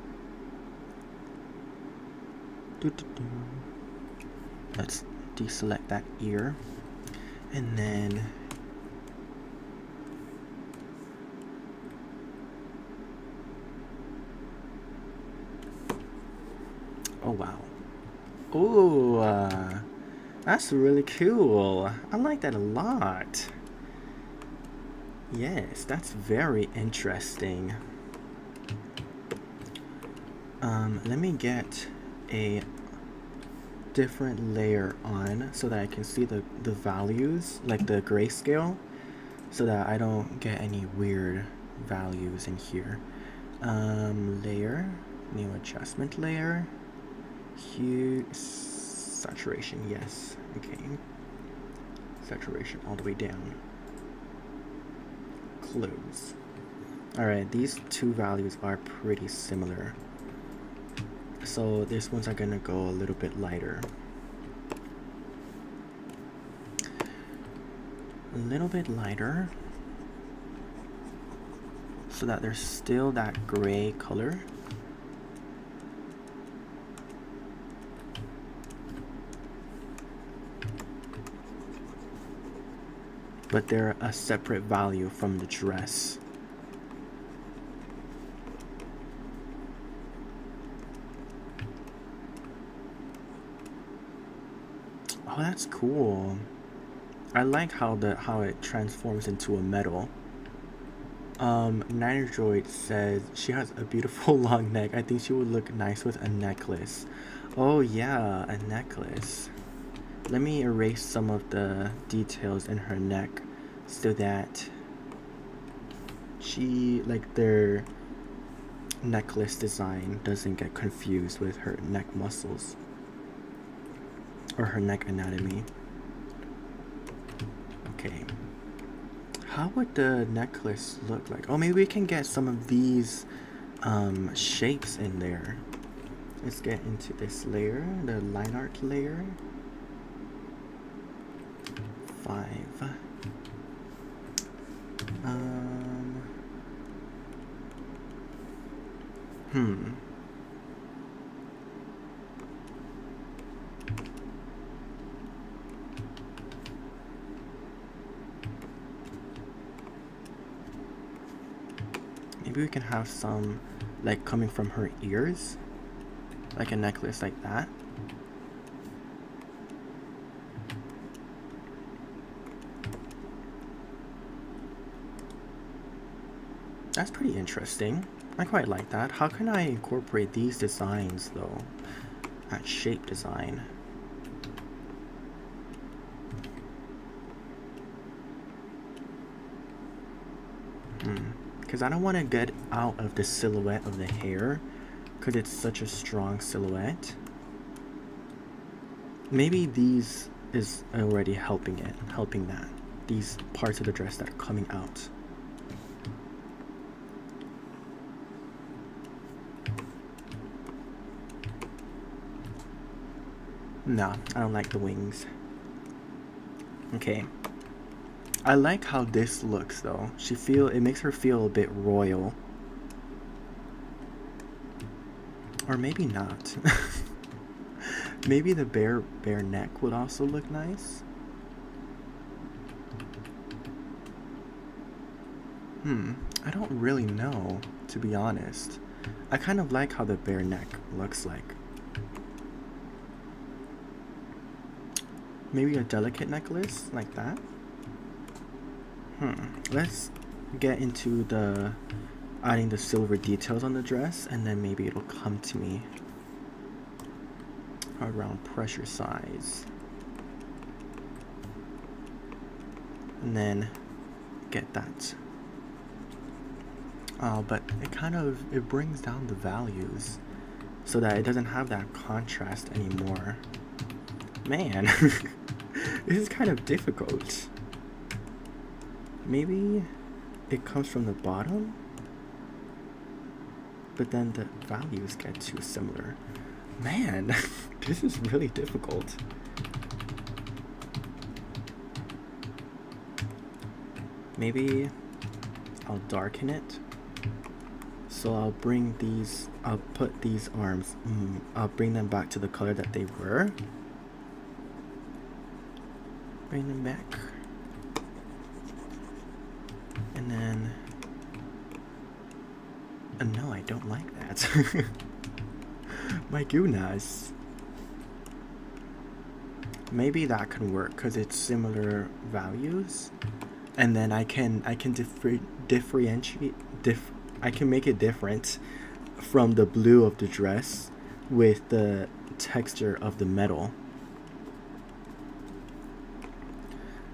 Let's deselect that ear, and then oh wow. Ooh, that's really cool. I like that a lot. Yes, that's very interesting. Let me get a different layer on so that I can see the values, like the grayscale, so that I don't get any weird values in here. Layer, new adjustment layer, hue, saturation, yes, okay. Saturation all the way down. Close. Alright, these two values are pretty similar. So these ones are gonna go a little bit lighter. A little bit lighter. So that there's still that gray color. But they're a separate value from the dress. Oh, that's cool. I like how it transforms into a metal. Niner says she has a beautiful long neck. I think she would look nice with a necklace. Oh yeah, a necklace. Let me erase some of the details in her neck so that she, like, their necklace design doesn't get confused with her neck muscles or her neck anatomy. Okay. How would the necklace look like? Oh, maybe we can get some of these shapes in there. Let's get into this layer, the line art layer. 5. Maybe we can have some, like, coming from her ears, like a necklace like that. That's pretty interesting. I quite like that. How can I incorporate these designs though? That shape design. Because I don't want to get out of the silhouette of the hair, because it's such a strong silhouette. Maybe these is already helping that. These parts of the dress that are coming out. No, I don't like the wings. Okay. I like how this looks though. It makes her feel a bit royal. Or maybe not. Maybe the bare neck would also look nice. I don't really know, to be honest. I kind of like how the bare neck looks like. Maybe a delicate necklace like that. Let's get into the adding the silver details on the dress, and then maybe it'll come to me around pressure size. And then get that. Oh, but it brings down the values so that it doesn't have that contrast anymore. Man, this is kind of difficult. Maybe it comes from the bottom, but then the values get too similar. Man, this is really difficult. Maybe I'll darken it. So I'll put these arms, I'll bring them back to the color that they were. Bring them back. And then, no, I don't like that. My goodness. Maybe that can work because it's similar values. and then I can differentiate I can make it different from the blue of the dress with the texture of the metal.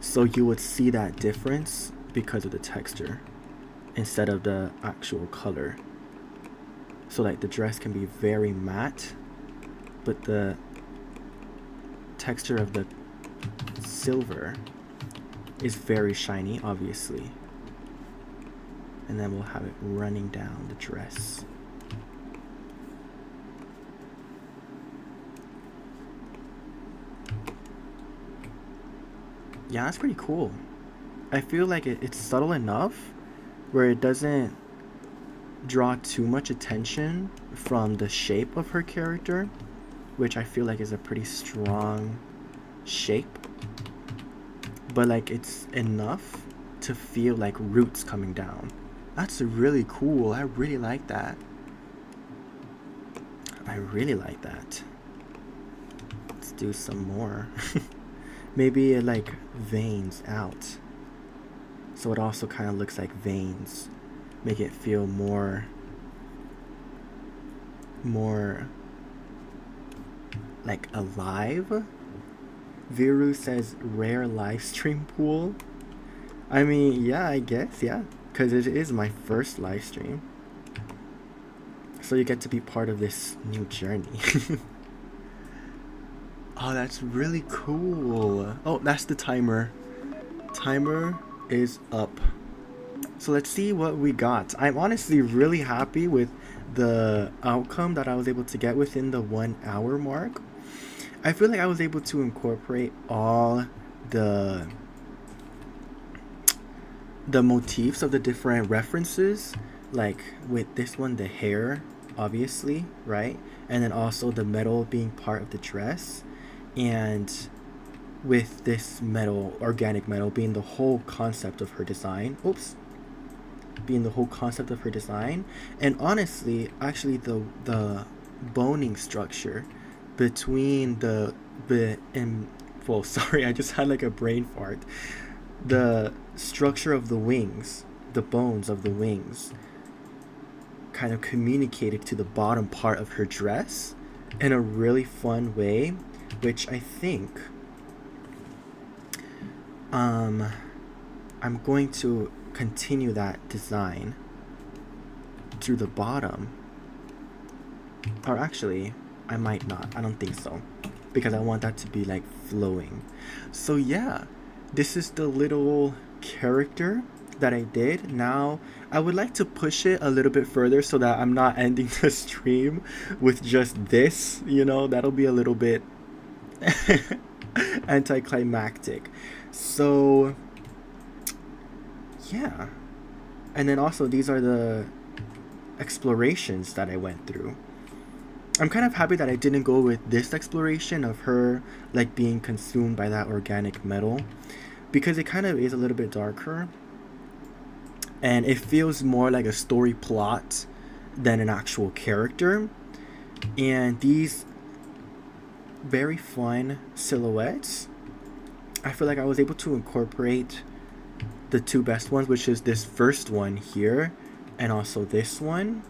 So you would see that difference because of the texture instead of the actual color. So like the dress can be very matte, but the texture of the silver is very shiny, obviously. And then we'll have it running down the dress. Yeah, that's pretty cool. I feel like it's subtle enough where it doesn't draw too much attention from the shape of her character, which I feel like is a pretty strong shape. But like it's enough to feel like roots coming down. That's really cool. I really like that. I really like that. Let's do some more. Maybe it like veins out. So it also kind of looks like veins. Make it feel more like alive. Viru says rare live stream pool. I mean, yeah, I guess, yeah. Because it is my first live stream. So you get to be part of this new journey. Oh, that's really cool. Oh, that's the timer. Timer is up. So let's see what we got. I'm honestly really happy with the outcome that I was able to get within the 1 hour mark. I feel like I was able to incorporate all the motifs of the different references, like with this one, the hair, obviously, right? And then also the metal being part of the dress, and with this metal, organic metal, being the whole concept of her design. Oops. Being the whole concept of her design. And honestly, actually the boning structure between well, sorry, I just had like a brain fart. The structure of the wings, the bones of the wings, kind of communicated to the bottom part of her dress in a really fun way, which I think I'm going to continue that design through the bottom. Or actually, I might not. I don't think so, because I want that to be like flowing. So yeah, this is the little character that I did. Now I would like to push it a little bit further so that I'm not ending the stream with just this, that'll be a little bit anticlimactic. So yeah. And then also these are the explorations that I went through. I'm kind of happy that I didn't go with this exploration of her like being consumed by that organic metal, because it kind of is a little bit darker and it feels more like a story plot than an actual character. And these very fun silhouettes, I feel like I was able to incorporate the two best ones, which is this first one here and also this one,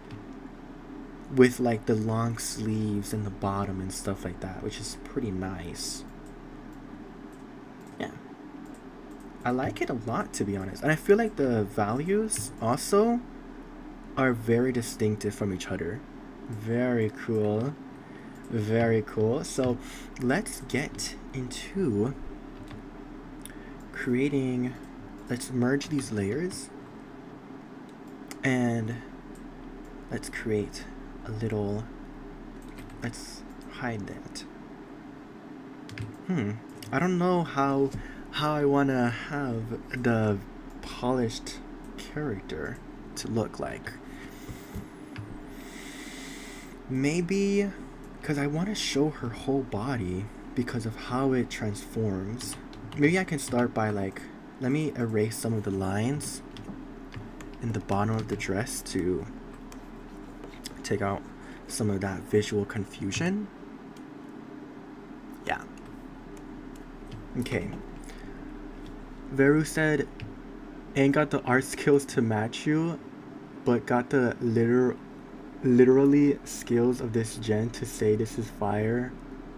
with like the long sleeves and the bottom and stuff like that, which is pretty nice. Yeah, I like it a lot, to be honest. And I feel like the values also are very distinctive from each other. Very cool. Very cool. So let's get into creating. Let's merge these layers and let's create a little. Let's hide that. I don't know how I want to have the polished character to look like. Maybe because I want to show her whole body because of how it transforms. Maybe I can start by like, let me erase some of the lines in the bottom of the dress to take out some of that visual confusion. Yeah. Okay. Veru said Ain't got the art skills to match you, but got the literally skills of this gen to say this is fire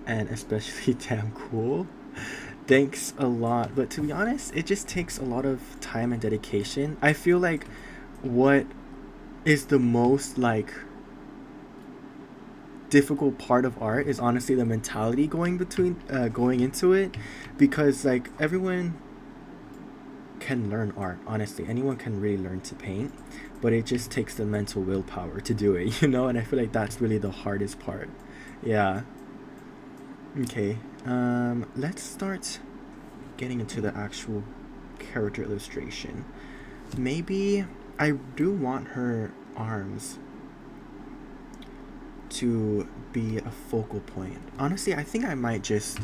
and especially damn cool. Thanks a lot. But to be honest, it just takes a lot of time and dedication. I feel like what is the most like difficult part of art is honestly the mentality going into it, because like everyone can learn art. Honestly, anyone can really learn to paint, but it just takes the mental willpower to do it, you know. And I feel like that's really the hardest part. Yeah. Okay. Let's start getting into the actual character illustration. Maybe I do want her arms to be a focal point. Honestly, I think I might just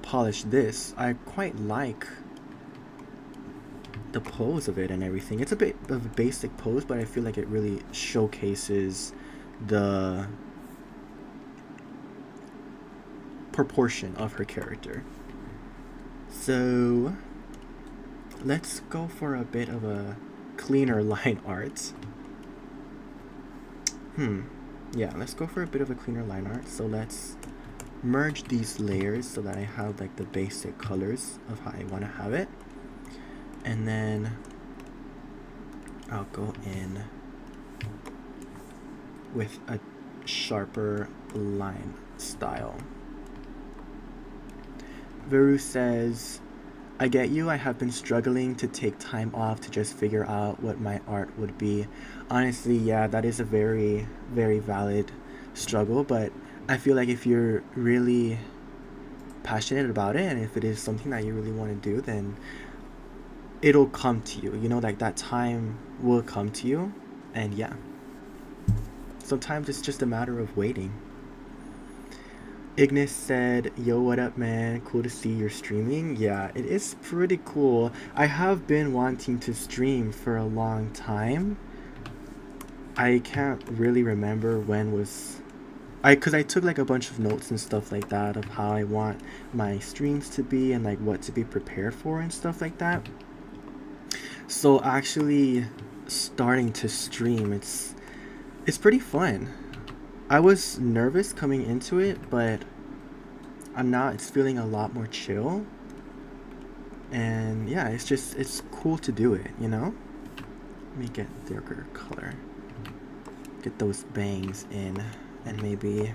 polish this. I quite like the pose of it and everything. It's a bit of a basic pose, but I feel like it really showcases the proportion of her character. So let's go for a bit of a cleaner line art. Yeah, let's go for a bit of a cleaner line art. So let's merge these layers so that I have like the basic colors of how I want to have it. And then I'll go in with a sharper line style. Veru says, I get you. I have been struggling to take time off to just figure out what my art would be. Honestly, yeah, that is a very, very valid struggle. But I feel like if you're really passionate about it, and if it is something that you really want to do, then it'll come to you. You know, like that time will come to you. And yeah, sometimes it's just a matter of waiting. Ignis said, yo, what up, man? Cool to see you're streaming. Yeah, it is pretty cool. I have been wanting to stream for a long time. I can't really remember when was... Because I took like a bunch of notes and stuff like that of how I want my streams to be and like what to be prepared for and stuff like that. So actually starting to stream, it's pretty fun. I was nervous coming into it, but I'm not. It's feeling a lot more chill. And yeah, it's cool to do it, you know? Let me get a darker color. Get those bangs in, and maybe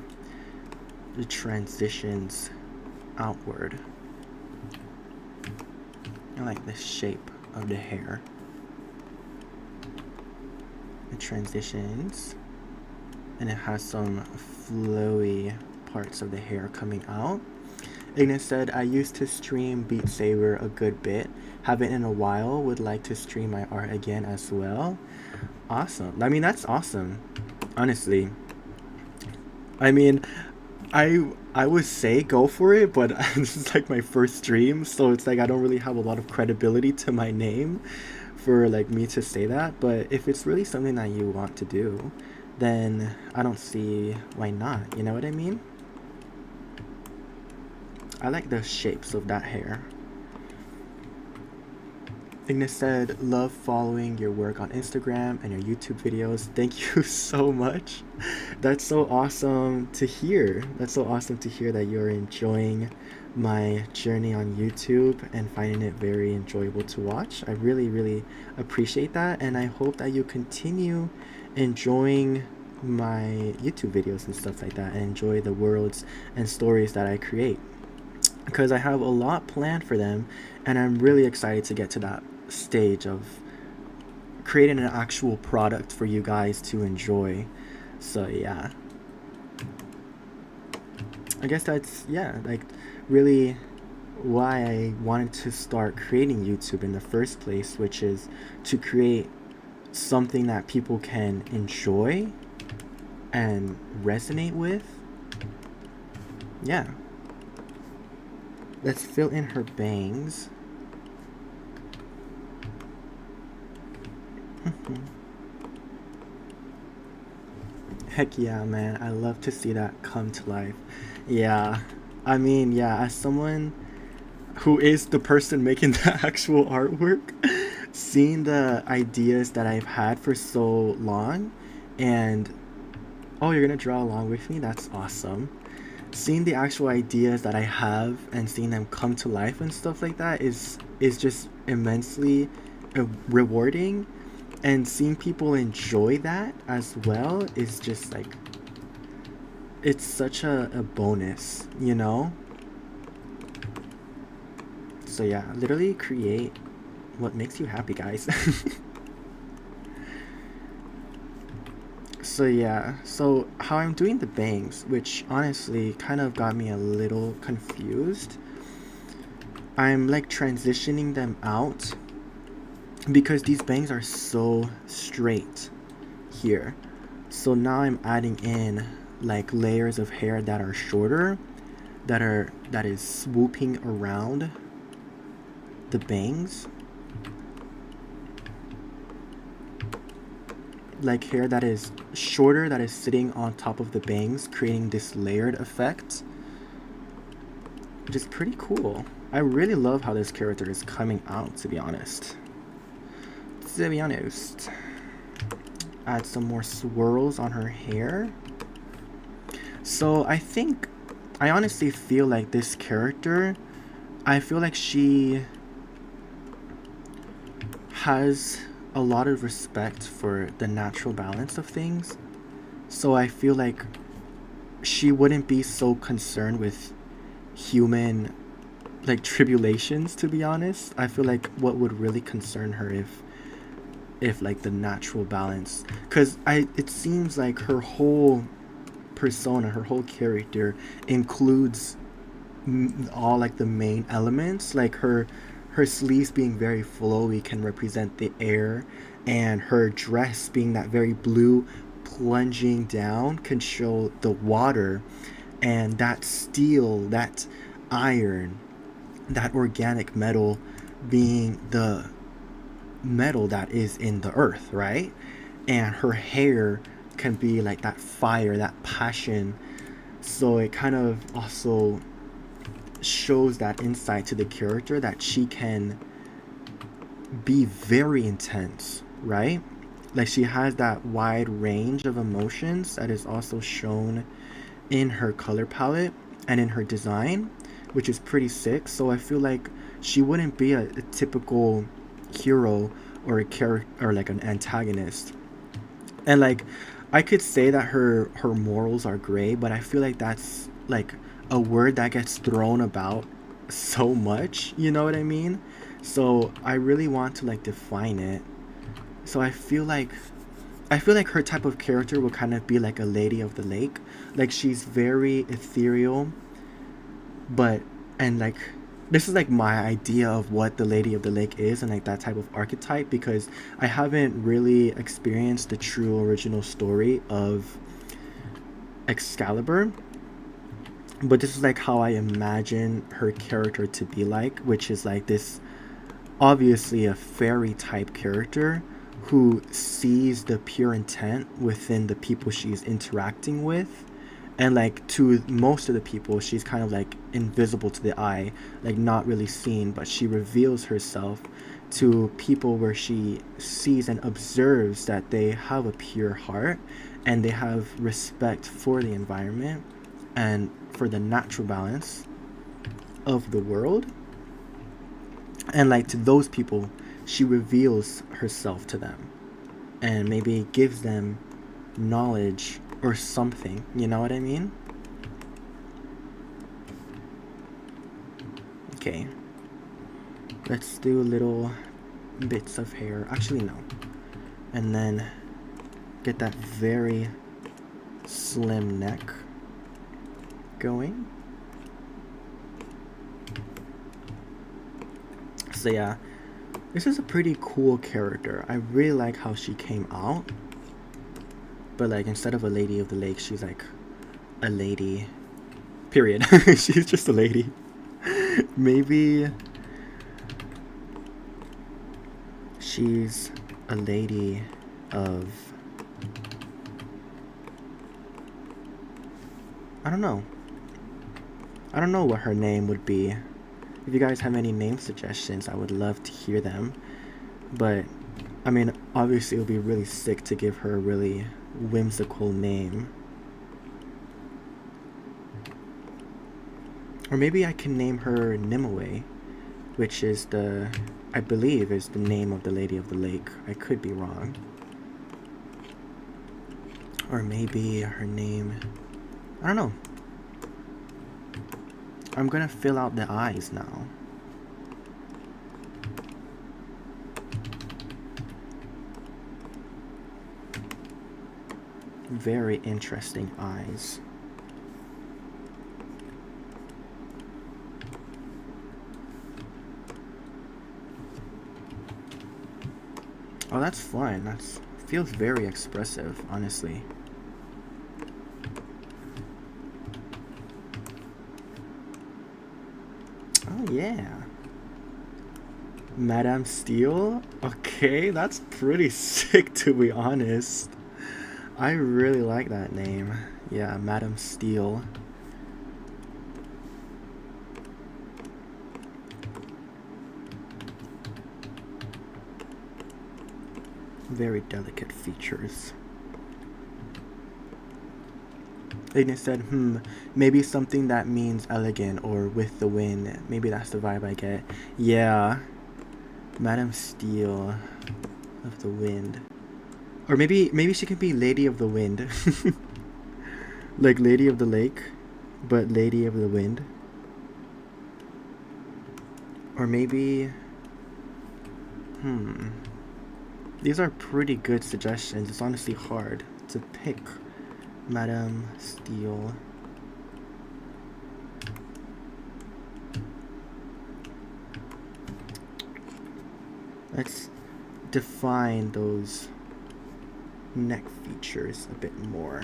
the transitions outward. I like the shape of the hair. The transitions. And it has some flowy parts of the hair coming out. Ignis said, I used to stream Beat Saber a good bit. Haven't in a while. Would like to stream my art again as well. Awesome. I mean, that's awesome. Honestly. I mean, I would say go for it, but this is like my first stream, so it's like I don't really have a lot of credibility to my name for like me to say that. But if it's really something that you want to do, then I don't see why not, you know what I mean? I like the shapes of that hair. Ignis said, love following your work on Instagram and your YouTube videos. Thank you so much. That's so awesome to hear. That's so awesome to hear that you're enjoying my journey on YouTube and finding it very enjoyable to watch. I really, really appreciate that, and I hope that you continue enjoying my YouTube videos and stuff like that, and enjoy the worlds and stories that I create, because I have a lot planned for them, and I'm really excited to get to that stage of creating an actual product for you guys to enjoy. So yeah, I guess that's, yeah, like really why I wanted to start creating YouTube in the first place, which is to create something that people can enjoy and resonate with. Yeah. Let's fill in her bangs. Heck yeah, man. I love to see that come to life. Yeah. I mean, yeah, as someone who is the person making the actual artwork, seeing the ideas that I've had for so long, and oh, you're gonna draw along with me? That's awesome. Seeing the actual ideas that I have and seeing them come to life and stuff like that is just immensely rewarding, and seeing people enjoy that as well is just like it's such a bonus, you know? So yeah, literally create what makes you happy, guys. So yeah, so how I'm doing the bangs, which honestly kind of got me a little confused. I'm like transitioning them out because these bangs are so straight here. So now I'm adding in like layers of hair that are shorter, that is swooping around the bangs, like hair that is shorter, that is sitting on top of the bangs, creating this layered effect, which is pretty cool. I really love how this character is coming out, to be honest. Add some more swirls on her hair. So I honestly feel like this character, I feel like she has a lot of respect for the natural balance of things. So I feel like she wouldn't be so concerned with human like tribulations, to be honest. I feel like what would really concern her if like the natural balance, because I it seems like her whole persona, her whole character includes all like the main elements, like her sleeves being very flowy can represent the air, and her dress being that very blue plunging down can show the water, and that steel, that iron, that organic metal being the metal that is in the earth, right? And her hair can be like that fire, that passion. So it kind of also shows that insight to the character that she can be very intense, right? Like she has that wide range of emotions that is also shown in her color palette and in her design, which is pretty sick. So I feel like she wouldn't be a typical hero or a character or like an antagonist. And like I could say that her morals are gray, but I feel like that's like a word that gets thrown about so much, you know what I mean? So I really want to like define it. So I feel like her type of character will kind of be like a lady of the lake. Like she's very ethereal, but and like this is like my idea of what the lady of the lake is and like that type of archetype, because I haven't really experienced the true original story of Excalibur, but this is like how I imagine her character to be like, which is like this obviously a fairy type character who sees the pure intent within the people she's interacting with, and like to most of the people she's kind of like invisible to the eye, like not really seen, but she reveals herself to people where she sees and observes that they have a pure heart and they have respect for the environment and for the natural balance of the world. And like to those people she reveals herself to them and maybe gives them knowledge or something, you know what I mean? Okay, let's do little bits of hair, actually no, and then get that very slim neck going. So yeah, this is a pretty cool character. I really like how she came out. But like instead of a lady of the lake, she's like a lady. Period. She's just a lady. Maybe she's a lady of, I don't know. I don't know what her name would be. If you guys have any name suggestions, I would love to hear them. But I mean, obviously it would be really sick to give her a really whimsical name. Or maybe I can name her Nimue, which is I believe is the name of the Lady of the Lake. I could be wrong. Or maybe her name, I don't know. I'm gonna fill out the eyes now. Very interesting eyes. Oh, that's fun. That's feels very expressive, honestly. Oh yeah. Madame Steel? Okay, that's pretty sick to be honest. I really like that name. Yeah, Madame Steel. Very delicate features. Aiden said, maybe something that means elegant or with the wind. Maybe that's the vibe I get. Yeah. Madame Steel of the Wind. Or maybe she could be Lady of the Wind. Like Lady of the Lake, but Lady of the Wind. Or maybe these are pretty good suggestions. It's honestly hard to pick. Madame Steel. Let's define those neck features a bit more.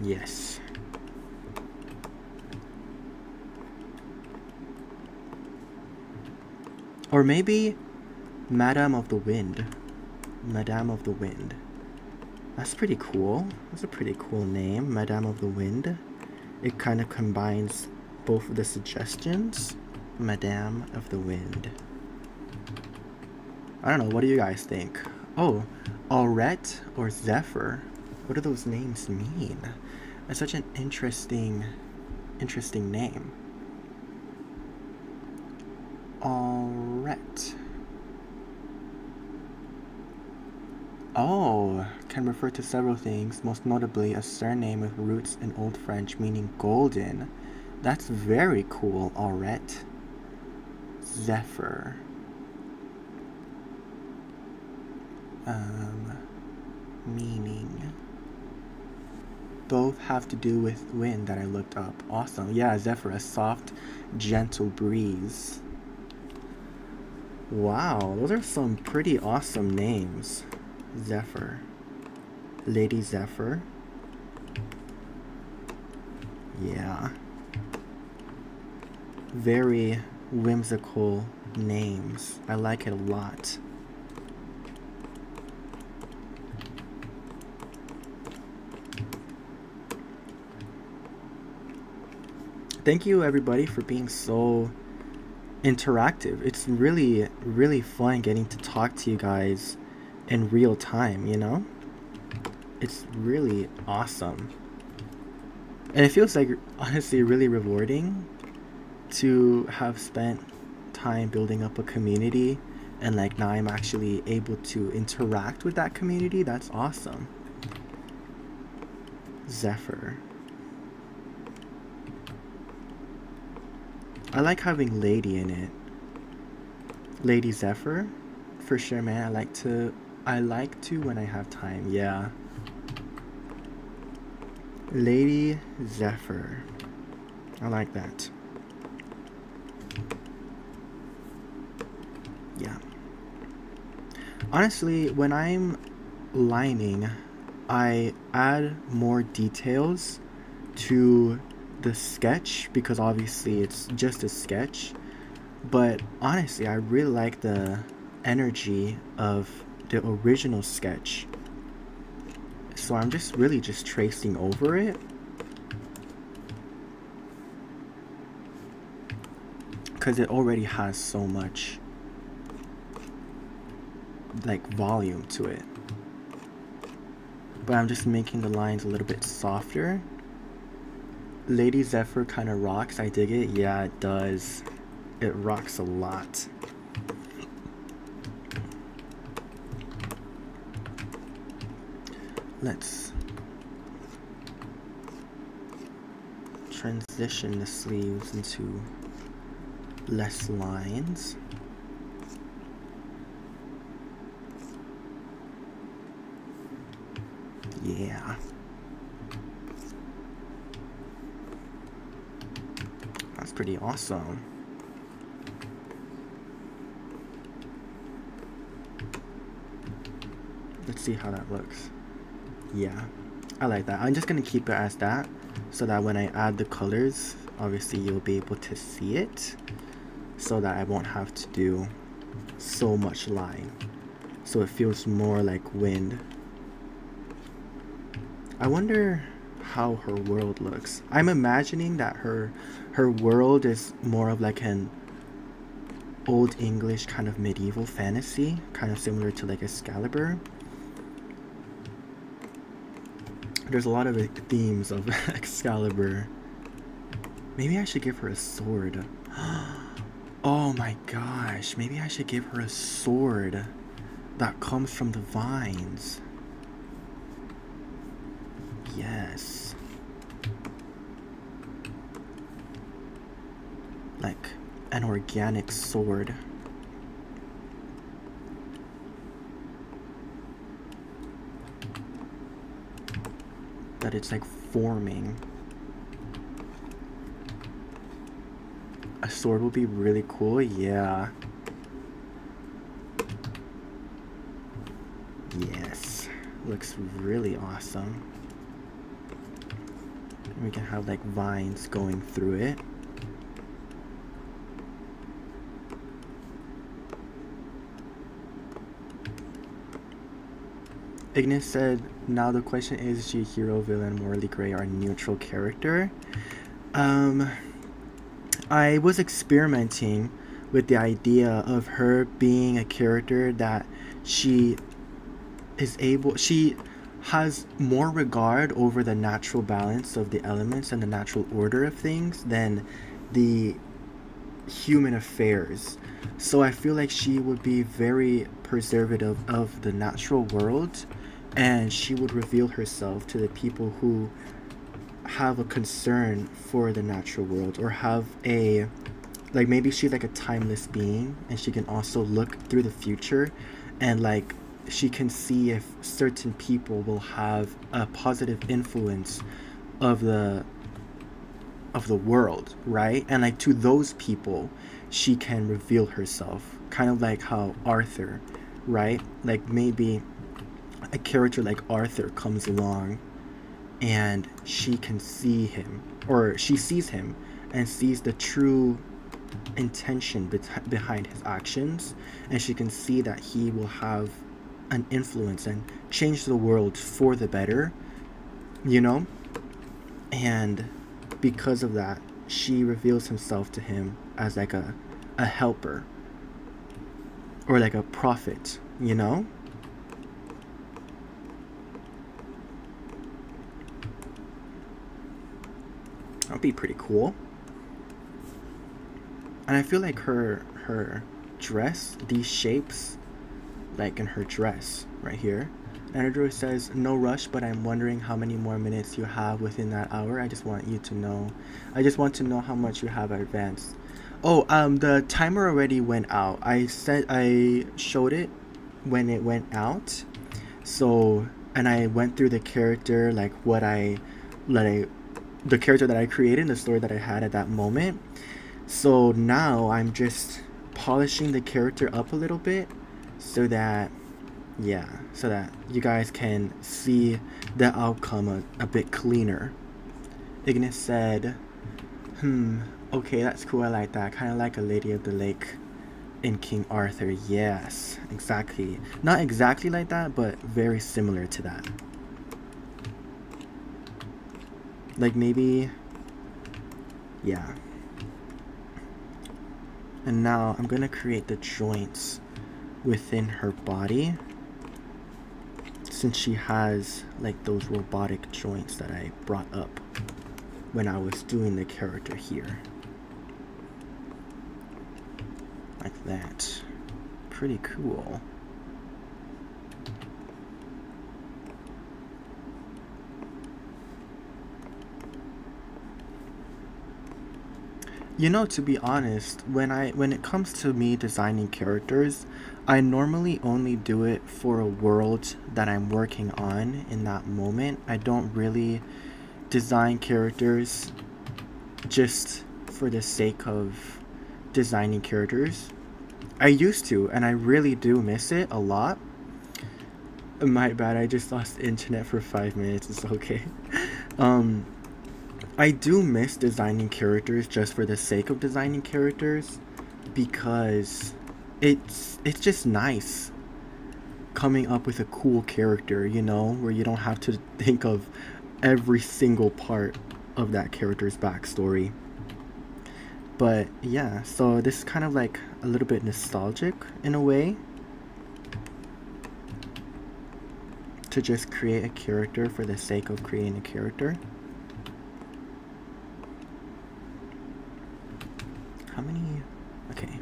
Yes. Or maybe Madame of the Wind. Madame of the Wind. That's pretty cool. That's a pretty cool name, Madame of the Wind. It kind of combines both of the suggestions. Madame of the Wind. I don't know, what do you guys think? Oh, Aurette or Zephyr? What do those names mean? That's such an interesting name. Aurette. Oh, can refer to several things, most notably a surname with roots in Old French meaning golden. That's very cool, Aurette. Zephyr. Meaning. Both have to do with wind that I looked up. Awesome. Yeah, Zephyr, a soft, gentle breeze. Wow, those are some pretty awesome names. Zephyr. Lady Zephyr. Yeah. Very whimsical names. I like it a lot. Thank you everybody for being so interactive. It's really fun getting to talk to you guys in real time, you know? It's really awesome. And it feels like honestly really rewarding to have spent time building up a community and like now I'm actually able to interact with that community. That's awesome. Zephyr. I like having lady in it. Lady Zephyr? For sure, man. I like to when I have time. Yeah. Lady Zephyr. I like that. Yeah. Honestly, when I'm lining, I add more details to the sketch because obviously it's just a sketch. But honestly, I really like the energy of the original sketch. So I'm just really just tracing over it. because it already has so much like volume to it. But I'm just making the lines a little bit softer. Lady Zephyr kind of rocks. I dig it. Yeah, it does. It rocks a lot. Let's transition the sleeves into less lines. Yeah. That's pretty awesome. Let's see how that looks. Yeah, I like that. I'm just gonna keep it as that so that when I add the colors, obviously you'll be able to see it, so that I won't have to do so much line, so it feels more like wind. I wonder how her world looks. I'm imagining that her world is more of like an old English kind of medieval fantasy, kind of similar to like Excalibur. There's a lot of themes of Excalibur. Maybe I should give her a sword. Oh my gosh, maybe I should give her a sword that comes from the vines. Yes. Like an organic sword. That it's like forming. A sword would be really cool, yeah. Yes. Looks really awesome. We can have like vines going through it. Ignis said, now the question is she a hero, villain, morally gray, or neutral character? I was experimenting with the idea of her being a character that she has more regard over the natural balance of the elements and the natural order of things than the human affairs. So I feel like she would be very preservative of the natural world, and she would reveal herself to the people who have a concern for the natural world, or have a, like, maybe she's like a timeless being and she can also look through the future, and like she can see if certain people will have a positive influence of the world, right? And like to those people she can reveal herself, kind of like how Arthur, right? Like maybe a character like Arthur comes along and she can see him, or she sees him and sees the true intention behind his actions, and she can see that he will have an influence and change the world for the better, you know? And because of that, she reveals himself to him as like a helper, or like a prophet, you know? That'd be pretty cool. And I feel like her dress, these shapes, like in her dress right here. Andrew says, no rush, but I'm wondering how many more minutes you have within that hour. I just want to know how much you have advanced. Oh, the timer already went out. I showed it when it went out. So, and I went through the character, like the character that I created, the story that I had at that moment. So now I'm just polishing the character up a little bit, so that you guys can see the outcome a bit cleaner. Ignis said, okay, that's cool, I like that. Kind of like a Lady of the Lake in King Arthur. Yes, exactly. Not exactly like that, but very similar to that. Like maybe, yeah. And now I'm gonna create the joints within her body, since she has like those robotic joints that I brought up when I was doing the character here. Like that. Pretty cool. You know, to be honest, when it comes to me designing characters, I normally only do it for a world that I'm working on in that moment. I don't really design characters just for the sake of designing characters. I used to, and I really do miss it a lot. My bad, I just lost internet for 5 minutes. It's okay. Um, I do miss designing characters just for the sake of designing characters, because it's just nice coming up with a cool character, where you don't have to think of every single part of that character's backstory. But yeah, so this is kind of like a little bit nostalgic in a way, to just create a character for the sake of creating a character. How many? Okay,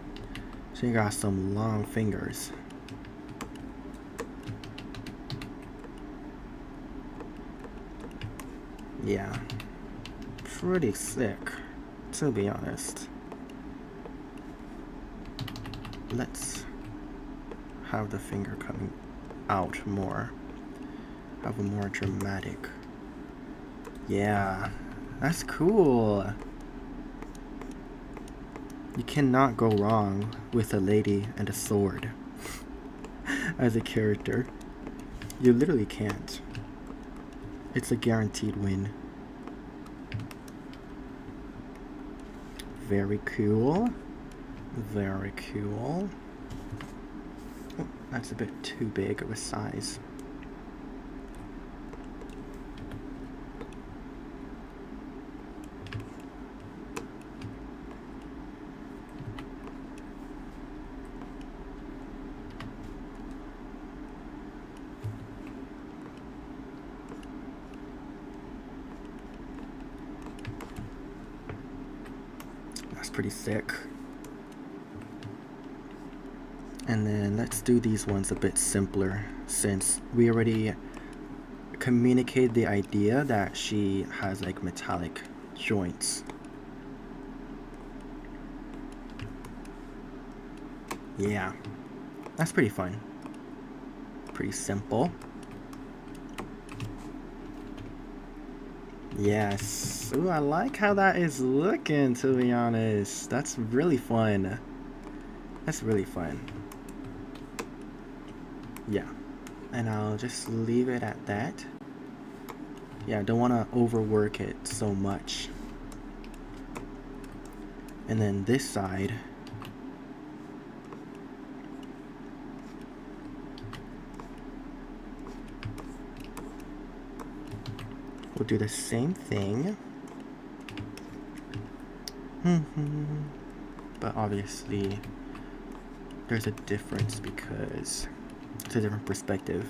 so you got some long fingers. Yeah, pretty sick, to be honest. Let's have the finger coming out more. Have a more dramatic. Yeah, that's cool. You cannot go wrong with a lady and a sword as a character. You literally can't. It's a guaranteed win. Very cool. Very cool. Oh, that's a bit too big of a size. That's pretty sick. And then let's do these ones a bit simpler, since we already communicated the idea that she has like metallic joints. Yeah, that's pretty fun. Pretty simple. Yes. Ooh, I like how that is looking, to be honest. That's really fun. That's really fun. Yeah. And I'll just leave it at that. Yeah, I don't want to overwork it so much. And then this side, we'll do the same thing. But obviously, there's a difference because it's a different perspective.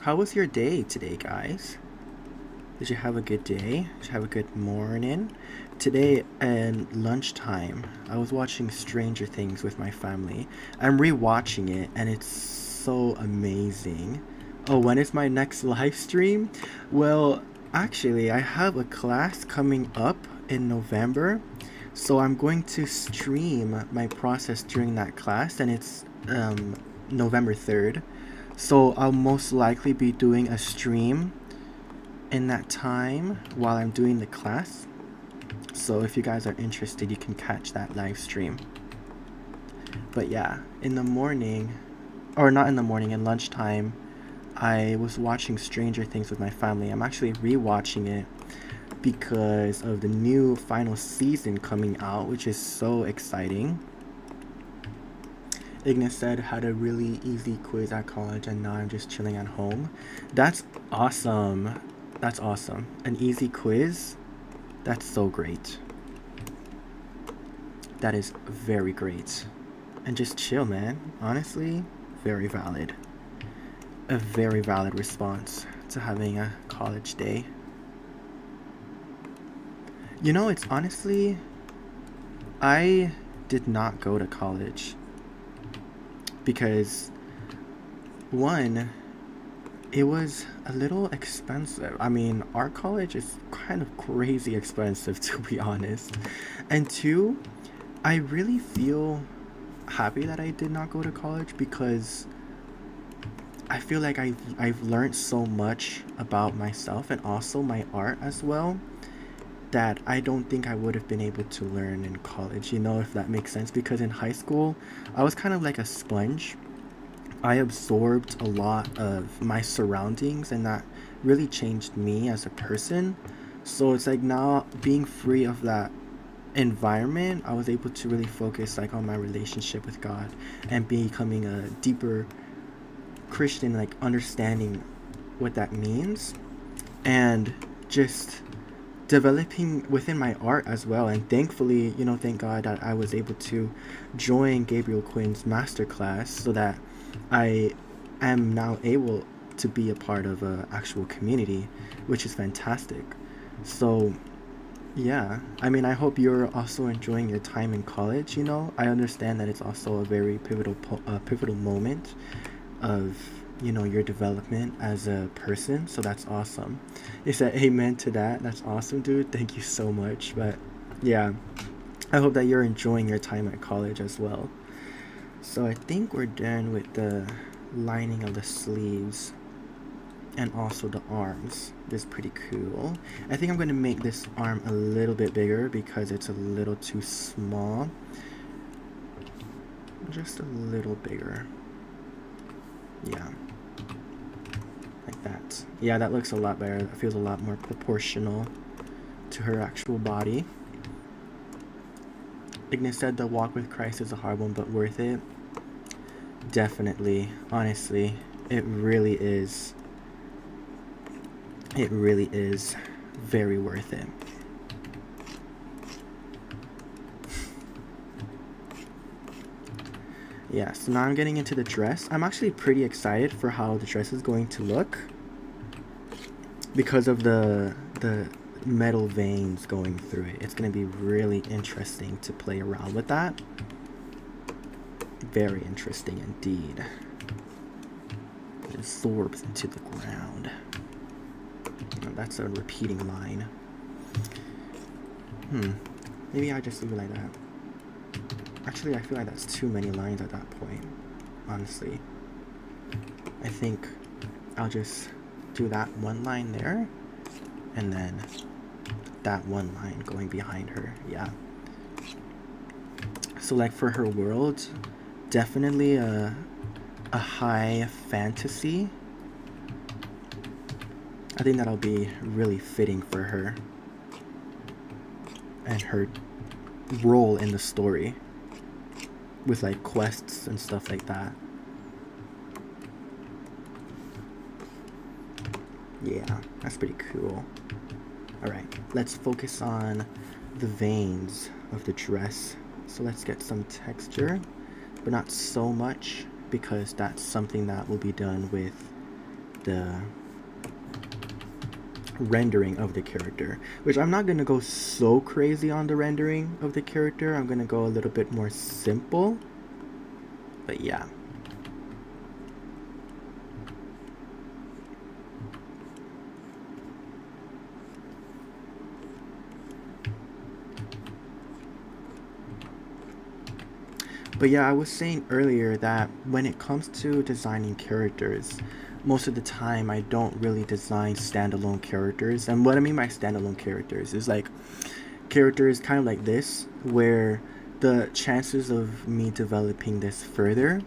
How was your day today, guys? Did you have a good day? Did you have a good morning? Today at lunchtime, I was watching Stranger Things with my family. I'm rewatching it and it's so amazing. Oh, when is my next live stream? Well, actually, I have a class coming up in November. So I'm going to stream my process during that class, and it's November 3rd. So I'll most likely be doing a stream in that time while I'm doing the class. So if you guys are interested, you can catch that live stream. But yeah, in the morning, or not in the morning, in lunchtime, I was watching Stranger Things with my family. I'm actually rewatching it because of the new final season coming out, which is so exciting. Ignis said, had a really easy quiz at college and now I'm just chilling at home. That's awesome. That's awesome. An easy quiz? That's so great. That is very great. And just chill, man. Honestly, very valid. A very valid response to having a college day. You know, it's honestly, I did not go to college because, one, it was a little expensive. I mean, our college is kind of crazy expensive, to be honest. And two, I really feel happy that I did not go to college because I feel like I've learned so much about myself and also my art as well that I don't think I would have been able to learn in college, you know, if that makes sense. Because in high school, I was kind of like a sponge. I absorbed a lot of my surroundings, and that really changed me as a person. So it's like now being free of that environment, I was able to really focus like on my relationship with God and becoming a deeper Christian, like understanding what that means and just developing within my art as well. And thankfully, you know, thank God that I was able to join Gabriel Quinn's masterclass so that I am now able to be a part of a actual community, which is fantastic. So yeah, I mean, I hope you're also enjoying your time in college. You know, I understand that it's also a very pivotal moment of, you know, your development as a person. So that's awesome. You said amen to that. That's awesome, dude. Thank you so much. But yeah, I hope that you're enjoying your time at college as well. So I think we're done with the lining of the sleeves and also the arms. This is pretty cool. I think I'm going to make this arm a little bit bigger because it's a little too small. Just a little bigger. Yeah. Like that. Yeah, that looks a lot better. That feels a lot more proportional to her actual body. Ignis said the walk with Christ is a hard one, but worth it. Definitely. Honestly, it really is. It really is very worth it. Yeah, so now I'm getting into the dress. I'm actually pretty excited for how the dress is going to look because of the metal veins going through it. It's going to be really interesting to play around with that. Very interesting indeed. It absorbs into the ground. Oh, that's a repeating line. Maybe I just leave it like that. Actually, I feel like that's too many lines at that point, honestly. I think I'll just do that one line there, and then that one line going behind her, yeah. So like for her world, definitely a high fantasy. I think that'll be really fitting for her and her role in the story with like quests and stuff like that. Yeah, that's pretty cool. Alright, let's focus on the veins of the dress. So let's get some texture, but not so much because that's something that will be done with the rendering of the character, which I'm not going to go so crazy on the rendering of the character. I'm going to go a little bit more simple, but yeah. But yeah, I was saying earlier that when it comes to designing characters, most of the time I don't really design standalone characters. And what I mean by standalone characters is like characters kind of like this, where the chances of me developing this further,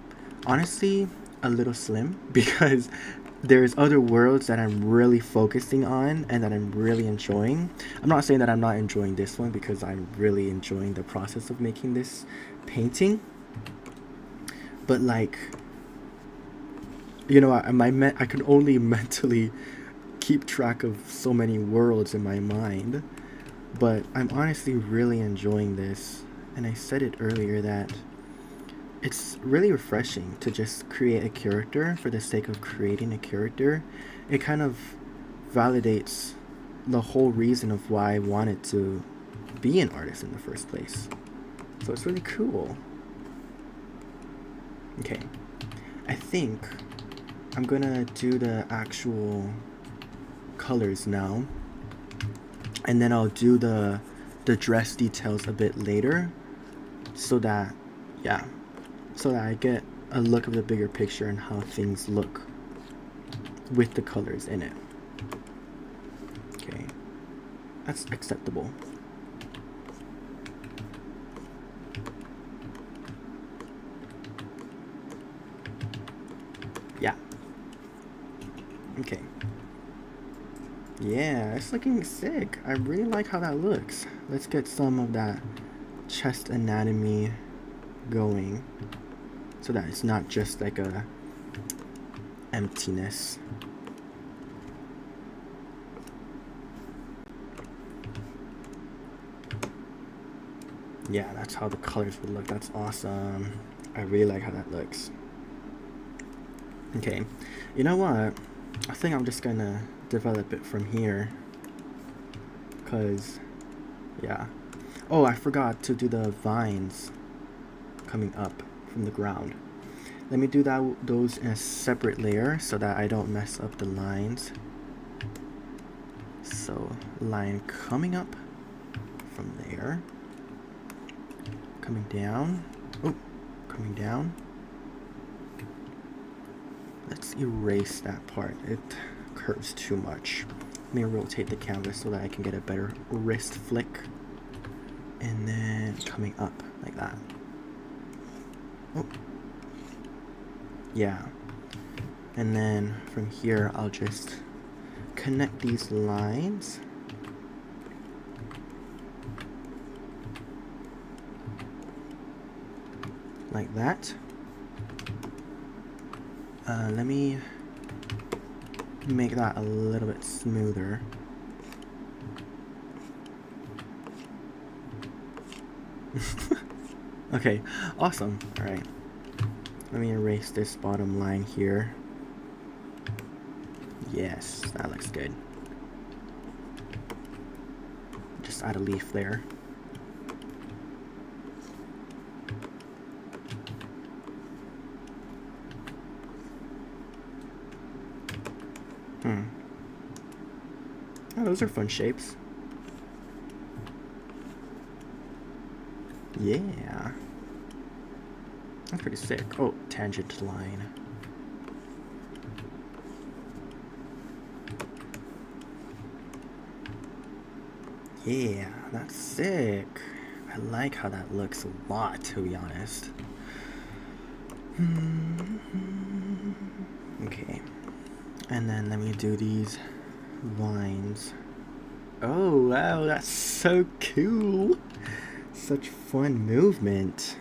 honestly, a little slim because there's other worlds that I'm really focusing on and that I'm really enjoying. I'm not saying that I'm not enjoying this one because I'm really enjoying the process of making this painting. But like, you know, I can only mentally keep track of so many worlds in my mind. But I'm honestly really enjoying this. And I said it earlier that it's really refreshing to just create a character for the sake of creating a character. It kind of validates the whole reason of why I wanted to be an artist in the first place. So it's really cool. Okay, I think I'm gonna do the actual colors now, and then I'll do the dress details a bit later, so that, yeah, so that I get a look of the bigger picture and how things look with the colors in it. Okay, that's acceptable. Yeah. Okay. Yeah, it's looking sick. I really like how that looks. Let's get some of that chest anatomy going, so that it's not just like a emptiness. Yeah, that's how the colors would look. That's awesome. I really like how that looks. Okay, you know what? I think I'm just gonna develop it from here. Cause, yeah. Oh, I forgot to do the vines coming up from the ground. Let me do those in a separate layer so that I don't mess up the lines. So, line coming up from there. Coming down. Oh, coming down. Let's erase that part. It curves too much. Let me rotate the canvas so that I can get a better wrist flick. And then coming up like that. Oh. Yeah. And then from here, I'll just connect these lines. Like that. Let me make that a little bit smoother. Okay, awesome. Alright. Let me erase this bottom line here. Yes, that looks good. Just add a leaf there. Oh, those are fun shapes. Yeah. That's pretty sick. Oh, tangent line. Yeah, that's sick. I like how that looks a lot, to be honest. Okay. And then let me do these vines. Oh, wow, that's so cool. Such fun movement.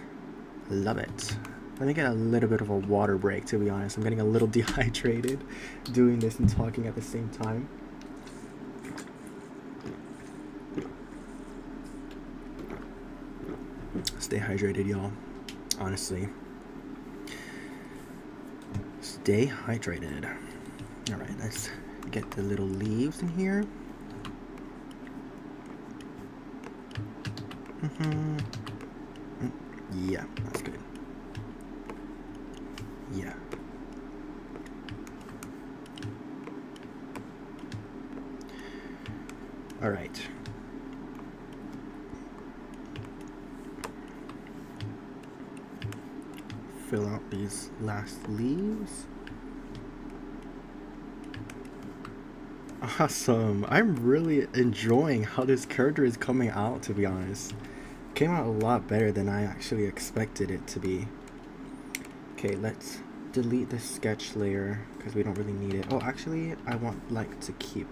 Love it. Let me get a little bit of a water break, to be honest. I'm getting a little dehydrated doing this and talking at the same time. Stay hydrated, y'all. Honestly. Stay hydrated. Alright, let's get the little leaves in here. Yeah, that's good. Yeah. All right. Fill out these last leaves. Awesome. I'm really enjoying how this character is coming out, to be honest. Came out a lot better than I actually expected it to be. Okay, let's delete the sketch layer because we don't really need it. Oh, actually, I want like to keep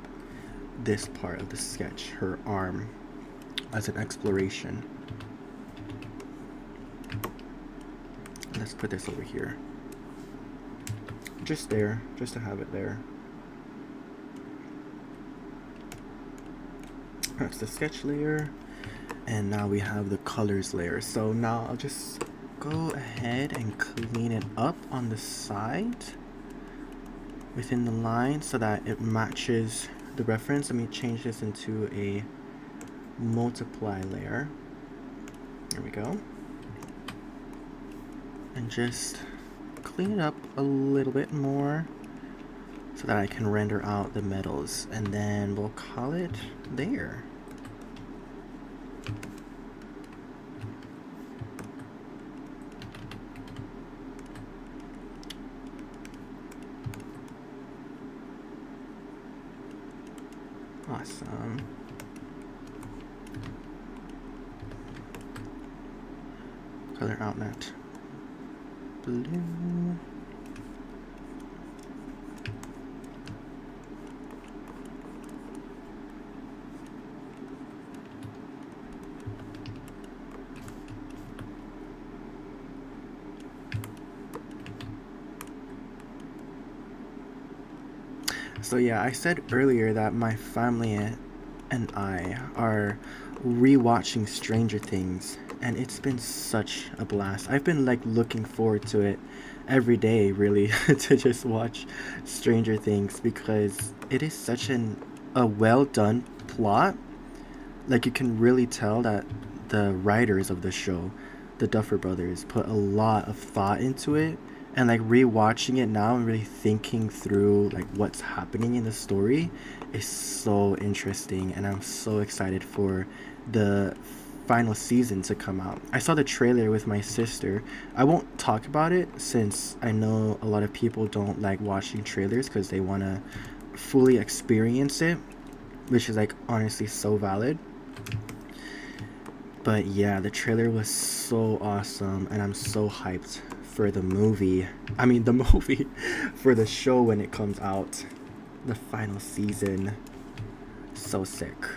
this part of the sketch, her arm, as an exploration. let's put this over here. Just there, just to have it there. That's the sketch layer. And now we have the colors layer. So now I'll just go ahead and clean it up on the side within the line so that it matches the reference. Let me change this into a multiply layer. There we go. And just clean it up a little bit more so that I can render out the metals, and then we'll call it there. Awesome. Color outlet blue. So yeah, I said earlier that my family and I are rewatching Stranger Things, and it's been such a blast. I've been like looking forward to it every day, really, to just watch Stranger Things because it is such a well done plot. Like you can really tell that the writers of the show, the Duffer Brothers, put a lot of thought into it, and like rewatching it now and really thinking through like what's happening in the story is so interesting, and I'm so excited for the final season to come out. I saw the trailer with my sister. I won't talk about it since I know a lot of people don't like watching trailers because they want to fully experience it, which is like honestly so valid. But yeah, the trailer was so awesome, and I'm so hyped for the movie. I mean, the movie, for the show when it comes out, the final season. So sick.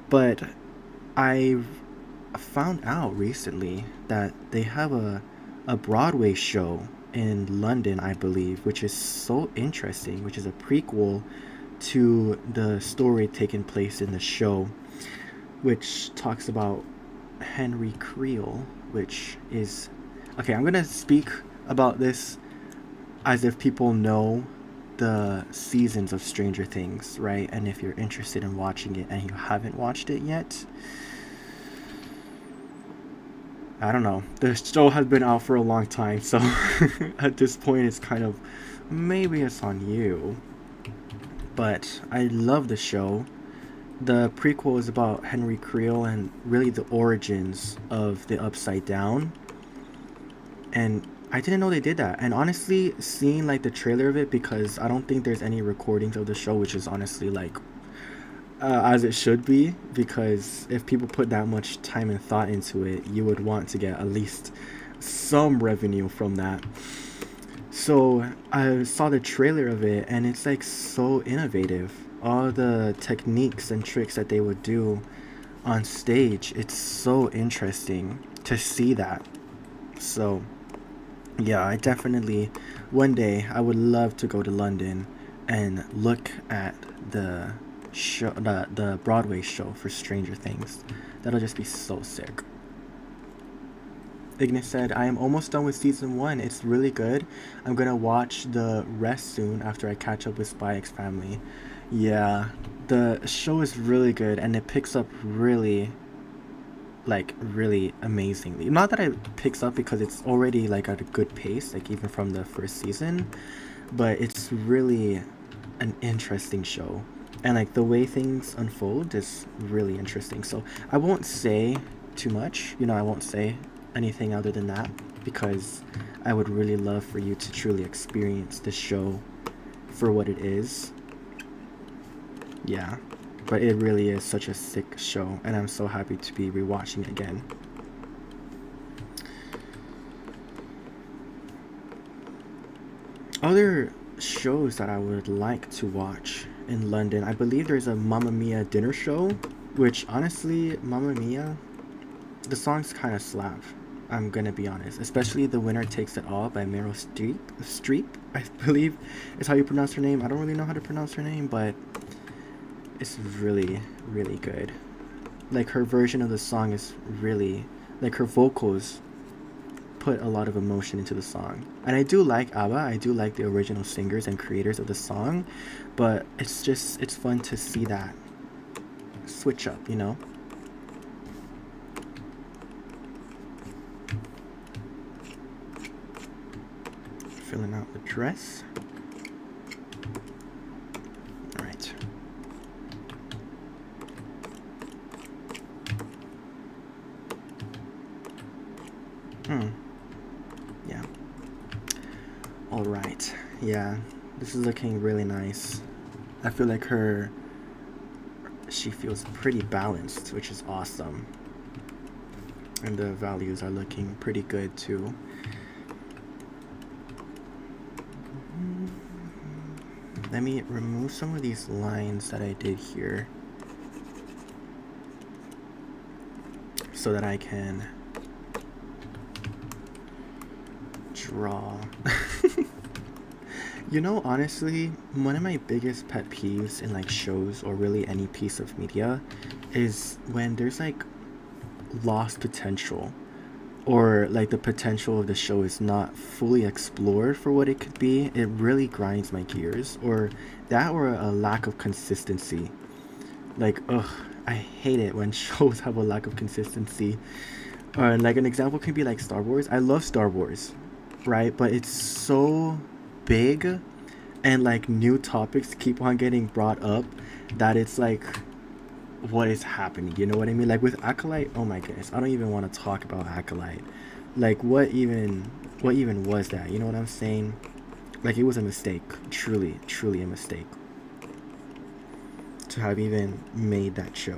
But I found out recently that they have a Broadway show in London, I believe, which is so interesting, which is a prequel to the story taking place in the show, which talks about Henry Creel, which is... Okay, I'm gonna speak about this as if people know the seasons of Stranger Things, right? And if you're interested in watching it and you haven't watched it yet, I don't know. The show has been out for a long time, so at this point it's kind of, maybe it's on you. But I love the show. The prequel is about Henry Creel and really the origins of the Upside Down. And I didn't know they did that. And honestly, seeing like the trailer of it, because I don't think there's any recordings of the show, which is honestly like as it should be, because if people put that much time and thought into it, you would want to get at least some revenue from that. So I saw the trailer of it, and it's like so innovative. All the techniques and tricks that they would do on stage, it's so interesting to see that. So yeah, I definitely, one day I would love to go to London and look at the show, the Broadway show for Stranger Things. That'll just be so sick. Ignis said, I am almost done with season 1. It's really good. I'm gonna watch the rest soon after I catch up with Spy X Family. Yeah, the show is really good, and it picks up really amazingly. Not that it picks up because it's already like at a good pace, like even from the first season, but it's really an interesting show, and like the way things unfold is really interesting. So I won't say too much, I won't say anything other than that, because I would really love for you to truly experience the show for what it is. Yeah, but it really is such a sick show, and I'm so happy to be rewatching it again. Other shows that I would like to watch in London, I believe there's a Mamma Mia dinner show, which honestly, Mamma Mia, the songs kind of slap. I'm gonna be honest. Especially The Winner Takes It All by Meryl Streep. Streep, I believe is how you pronounce her name. I don't really know how to pronounce her name, but it's really, really good. Like her version of the song is really like her vocals put a lot of emotion into the song. And I do like ABBA. I do like the original singers and creators of the song, but it's fun to see that switch up, you know? Filling out the dress. All right. Yeah. All right. Yeah. This is looking really nice. I feel like she feels pretty balanced, which is awesome. And the values are looking pretty good too. Let me remove some of these lines that I did here so that I can draw. You know, honestly, one of my biggest pet peeves in like shows or really any piece of media is when there's like lost potential, or like the potential of the show is not fully explored for what it could be. It really grinds my gears, or that, or a lack of consistency. Like, ugh, I hate it when shows have a lack of consistency. Like an example can be like Star Wars. I love Star Wars, right? But it's so big, and like new topics keep on getting brought up, that it's like, what is happening? You know what I mean? Like with Acolyte, oh my goodness, I don't even want to talk about Acolyte. Like what even was that? You know what I'm saying? Like it was a mistake, truly, truly a mistake to have even made that show.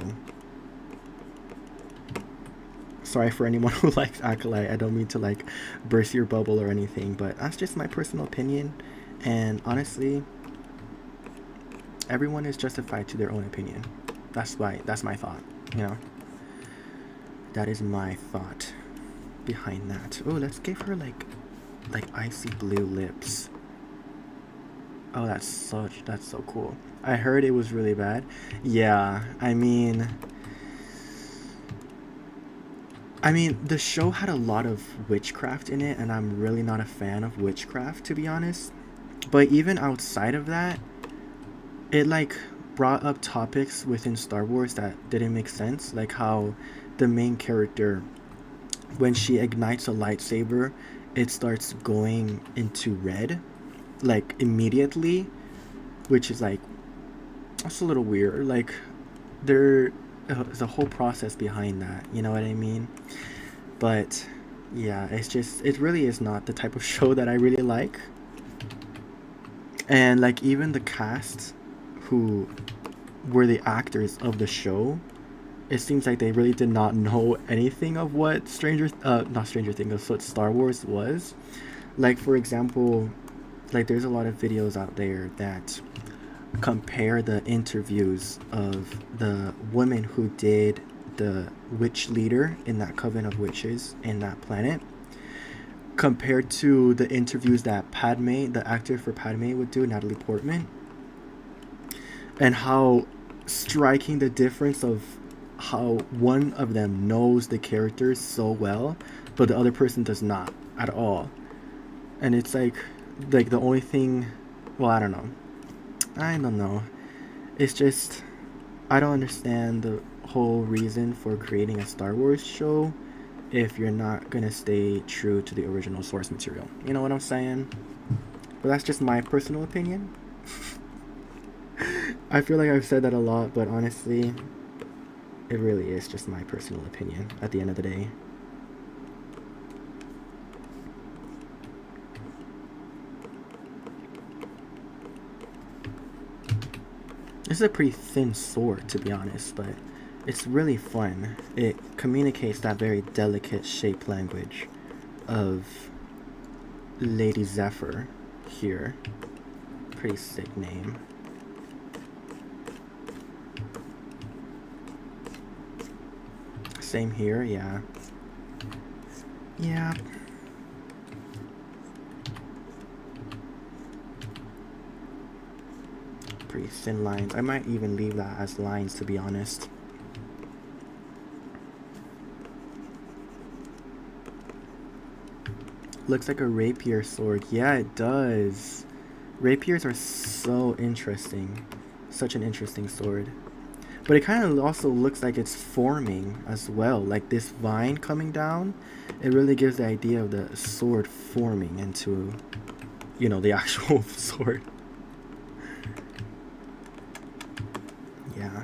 Sorry for anyone who likes Acolyte. I don't mean to like burst your bubble or anything, but that's just my personal opinion. And honestly, everyone is justified to their own opinion. That's my thought, you know. That is my thought behind that. Oh, let's give her like icy blue lips. Oh, that's so cool. I heard it was really bad. Yeah, I mean, the show had a lot of witchcraft in it, and I'm really not a fan of witchcraft, to be honest. But even outside of that, it like brought up topics within Star Wars that didn't make sense, like how the main character, when she ignites a lightsaber, it starts going into red, like immediately, which is like, that's a little weird. Like there is a whole process behind that. You know what I mean? But yeah, it really is not the type of show that I really like. And like even the cast who were the actors of the show, it seems like they really did not know anything of what not Stranger Things, of what Star Wars was. Like for example, like there's a lot of videos out there that compare the interviews of the women who did the witch leader in that coven of witches in that planet, compared to the interviews that Padme, the actor for Padme, would do, Natalie Portman, and how striking the difference of how one of them knows the characters so well, but the other person does not at all. And it's like the only thing, well, I don't know. It's just, I don't understand the whole reason for creating a Star Wars show if you're not gonna stay true to the original source material. You know what I'm saying? But that's just my personal opinion. I feel like I've said that a lot, but honestly, it really is just my personal opinion at the end of the day. This is a pretty thin sword, to be honest, but it's really fun. It communicates that very delicate shape language of Lady Zephyr here. Pretty sick name. Same here, yeah. Yeah. Pretty thin lines. I might even leave that as lines, to be honest. Looks like a rapier sword. Yeah, it does. Rapiers are so interesting. Such an interesting sword. But it kind of also looks like it's forming as well. Like this vine coming down, it really gives the idea of the sword forming into, the actual sword. Yeah.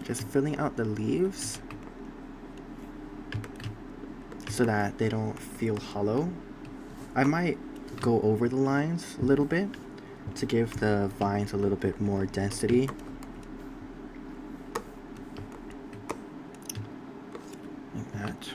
Just filling out the leaves so that they don't feel hollow. I might go over the lines a little bit to give the vines a little bit more density. Like that.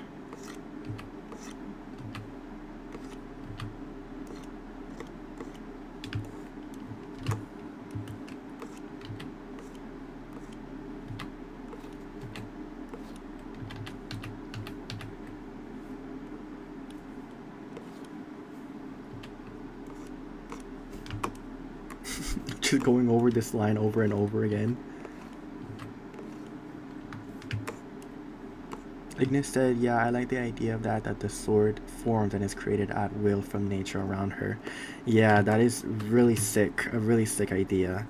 Just going over this line over and over again. Ignis said, yeah, I like the idea of that the sword forms and is created at will from nature around her. Yeah, that is really sick. A really sick idea.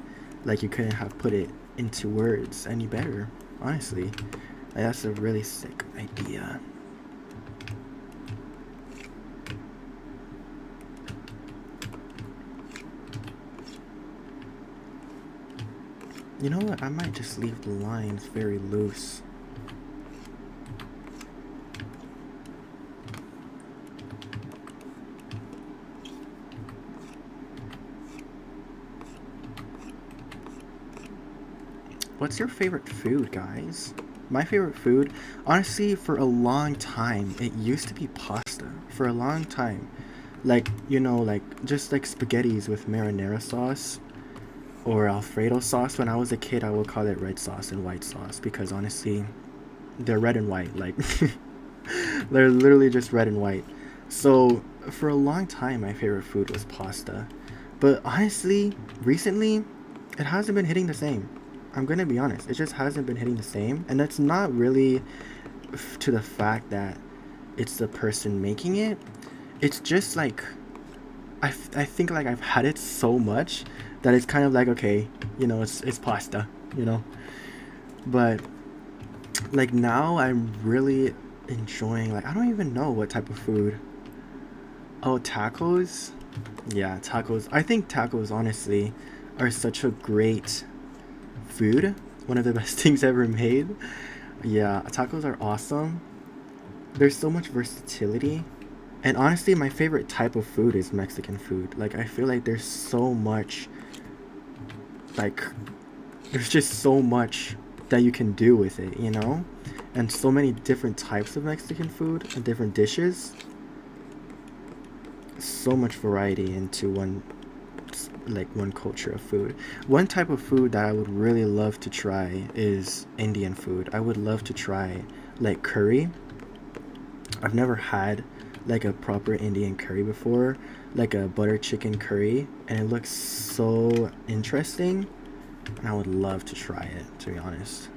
Like, you couldn't have put it into words any better, honestly. Like, that's a really sick idea. You know what? I might just leave the lines very loose. What's your favorite food, guys? My favorite food, honestly, for a long time, it used to be pasta. For a long time. Like, just like spaghettis with marinara sauce or Alfredo sauce. When I was a kid, I would call it red sauce and white sauce because honestly, they're red and white. Like, they're literally just red and white. So, for a long time, my favorite food was pasta. But honestly, recently, it hasn't been hitting the same. I'm gonna be honest, it just hasn't been hitting the same. And that's not really to the fact that it's the person making it. It's just like, I think like I've had it so much that it's kind of like, okay, it's pasta, you know? But like now I'm really enjoying, like, I don't even know what type of food. Oh, tacos? Yeah, tacos. I think tacos honestly are such a great food. One of the best things ever made. Yeah, tacos are awesome. There's so much versatility. And honestly, my favorite type of food is Mexican food. Like, I feel like like, there's just so much that you can do with it, you know? And so many different types of Mexican food and different dishes. So much variety into one culture of food. One type of food that I would really love to try is Indian food. I would love to try like curry. I've never had like a proper Indian curry before, like a butter chicken curry, and it looks so interesting. And I would love to try it, to be honest.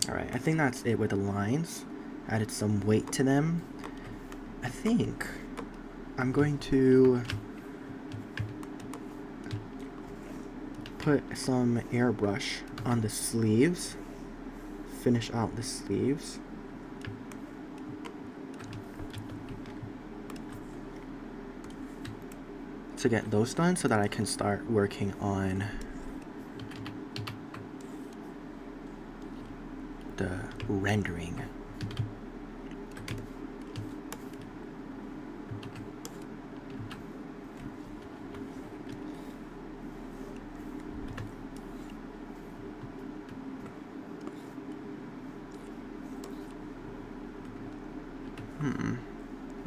Alright, I think that's it with the lines. Added some weight to them. I think I'm going to put some airbrush on the sleeves. Finish out the sleeves. To get those done so that I can start working on the rendering.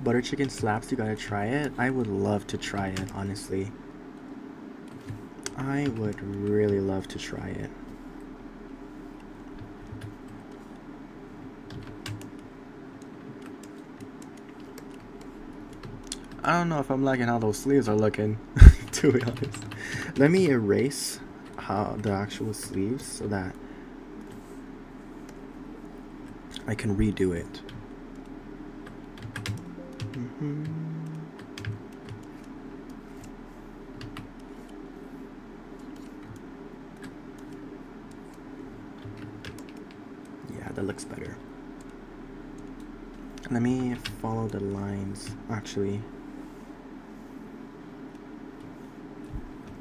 Butter chicken slaps, you gotta try it. I would love to try it, honestly. I would really love to try it. I don't know if I'm liking how those sleeves are looking, to be honest. Let me erase how the actual sleeves so that I can redo it. Yeah, that looks better. Let me follow the lines, actually.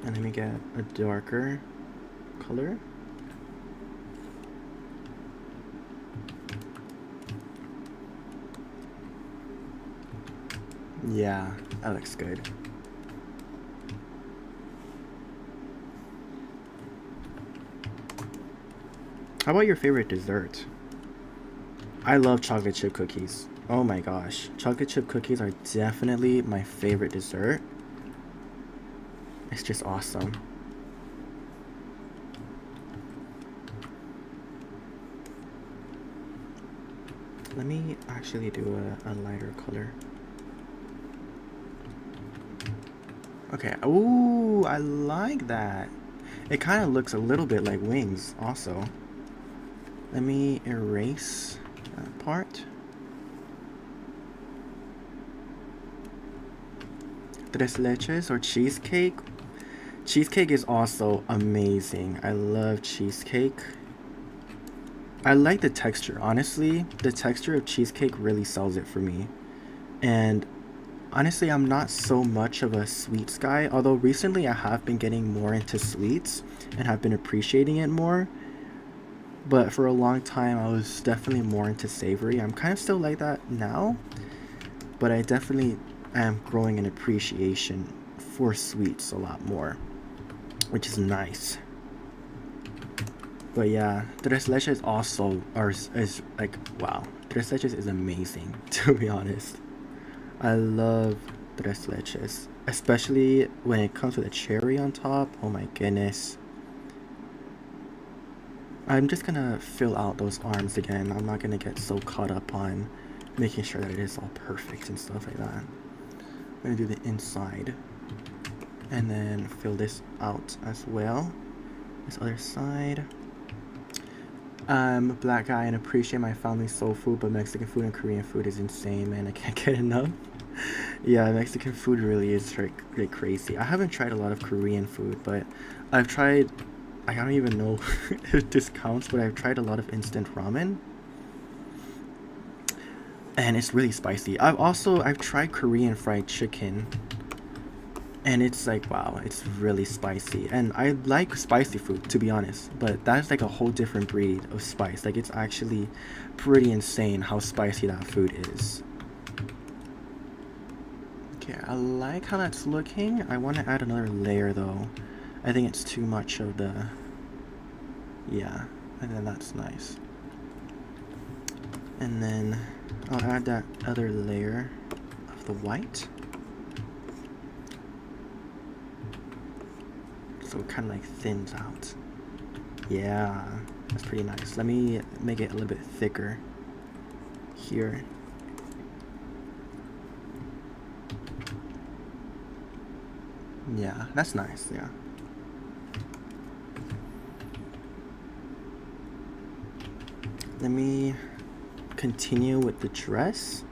And let me get a darker color. Yeah, that looks good. How about your favorite dessert? I love chocolate chip cookies. Oh my gosh. Chocolate chip cookies are definitely my favorite dessert. It's just awesome. Let me actually do a lighter color. Okay. Ooh, I like that. It kind of looks a little bit like wings also. Let me erase that part. Tres leches or cheesecake. Cheesecake is also amazing. I love cheesecake. I like the texture. Honestly, the texture of cheesecake really sells it for me. And honestly, I'm not so much of a sweets guy, although recently I have been getting more into sweets and have been appreciating it more. But for a long time, I was definitely more into savory. I'm kind of still like that now, but I definitely am growing an appreciation for sweets a lot more, which is nice. But yeah, tres leches also is like wow. Tres leches is amazing to be honest. I love tres leches, especially when it comes with a cherry on top. Oh my goodness. I'm just gonna fill out those arms again. I'm not gonna get so caught up on making sure that it is all perfect and stuff like that. I'm gonna do the inside and then fill this out as well. This other side. I'm a black guy and appreciate my family's soul food, but Mexican food and Korean food is insane, man. I can't get enough. Yeah, Mexican food really is like crazy. I haven't tried a lot of Korean food, but I've tried. I don't even know if this counts, but I've tried a lot of instant ramen, and it's really spicy. I've tried Korean fried chicken, and it's like wow, it's really spicy. And I like spicy food to be honest, but that's like a whole different breed of spice. Like it's actually pretty insane how spicy that food is. Okay, I like how that's looking. I want to add another layer though. I think it's too much of the... Yeah, and then that's nice. And then I'll add that other layer of the white. So it kind of like thins out. Yeah, that's pretty nice. Let me make it a little bit thicker here. Yeah, that's nice, yeah. Let me continue with the dress.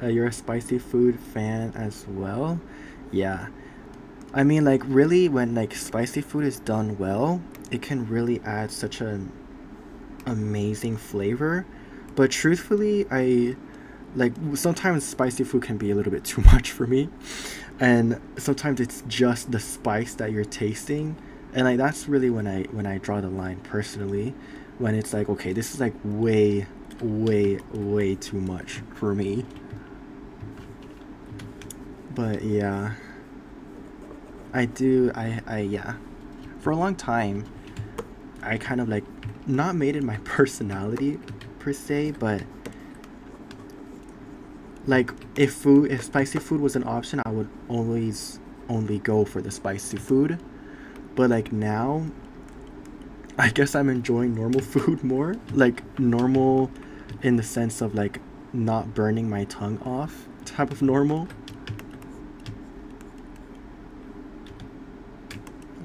You're a spicy food fan as well? Yeah. I mean, like, really, when, like, spicy food is done well, it can really add such an amazing flavor. But truthfully, like, sometimes spicy food can be a little bit too much for me. And sometimes it's just the spice that you're tasting. And, like, that's really when I draw the line personally. When it's like, okay, this is, like, way, way, way too much for me. But, yeah. Yeah. For a long time, I kind of like not made it my personality per se, but like if spicy food was an option, I would always only go for the spicy food. But like now, I guess I'm enjoying normal food more, like normal in the sense of like not burning my tongue off type of normal.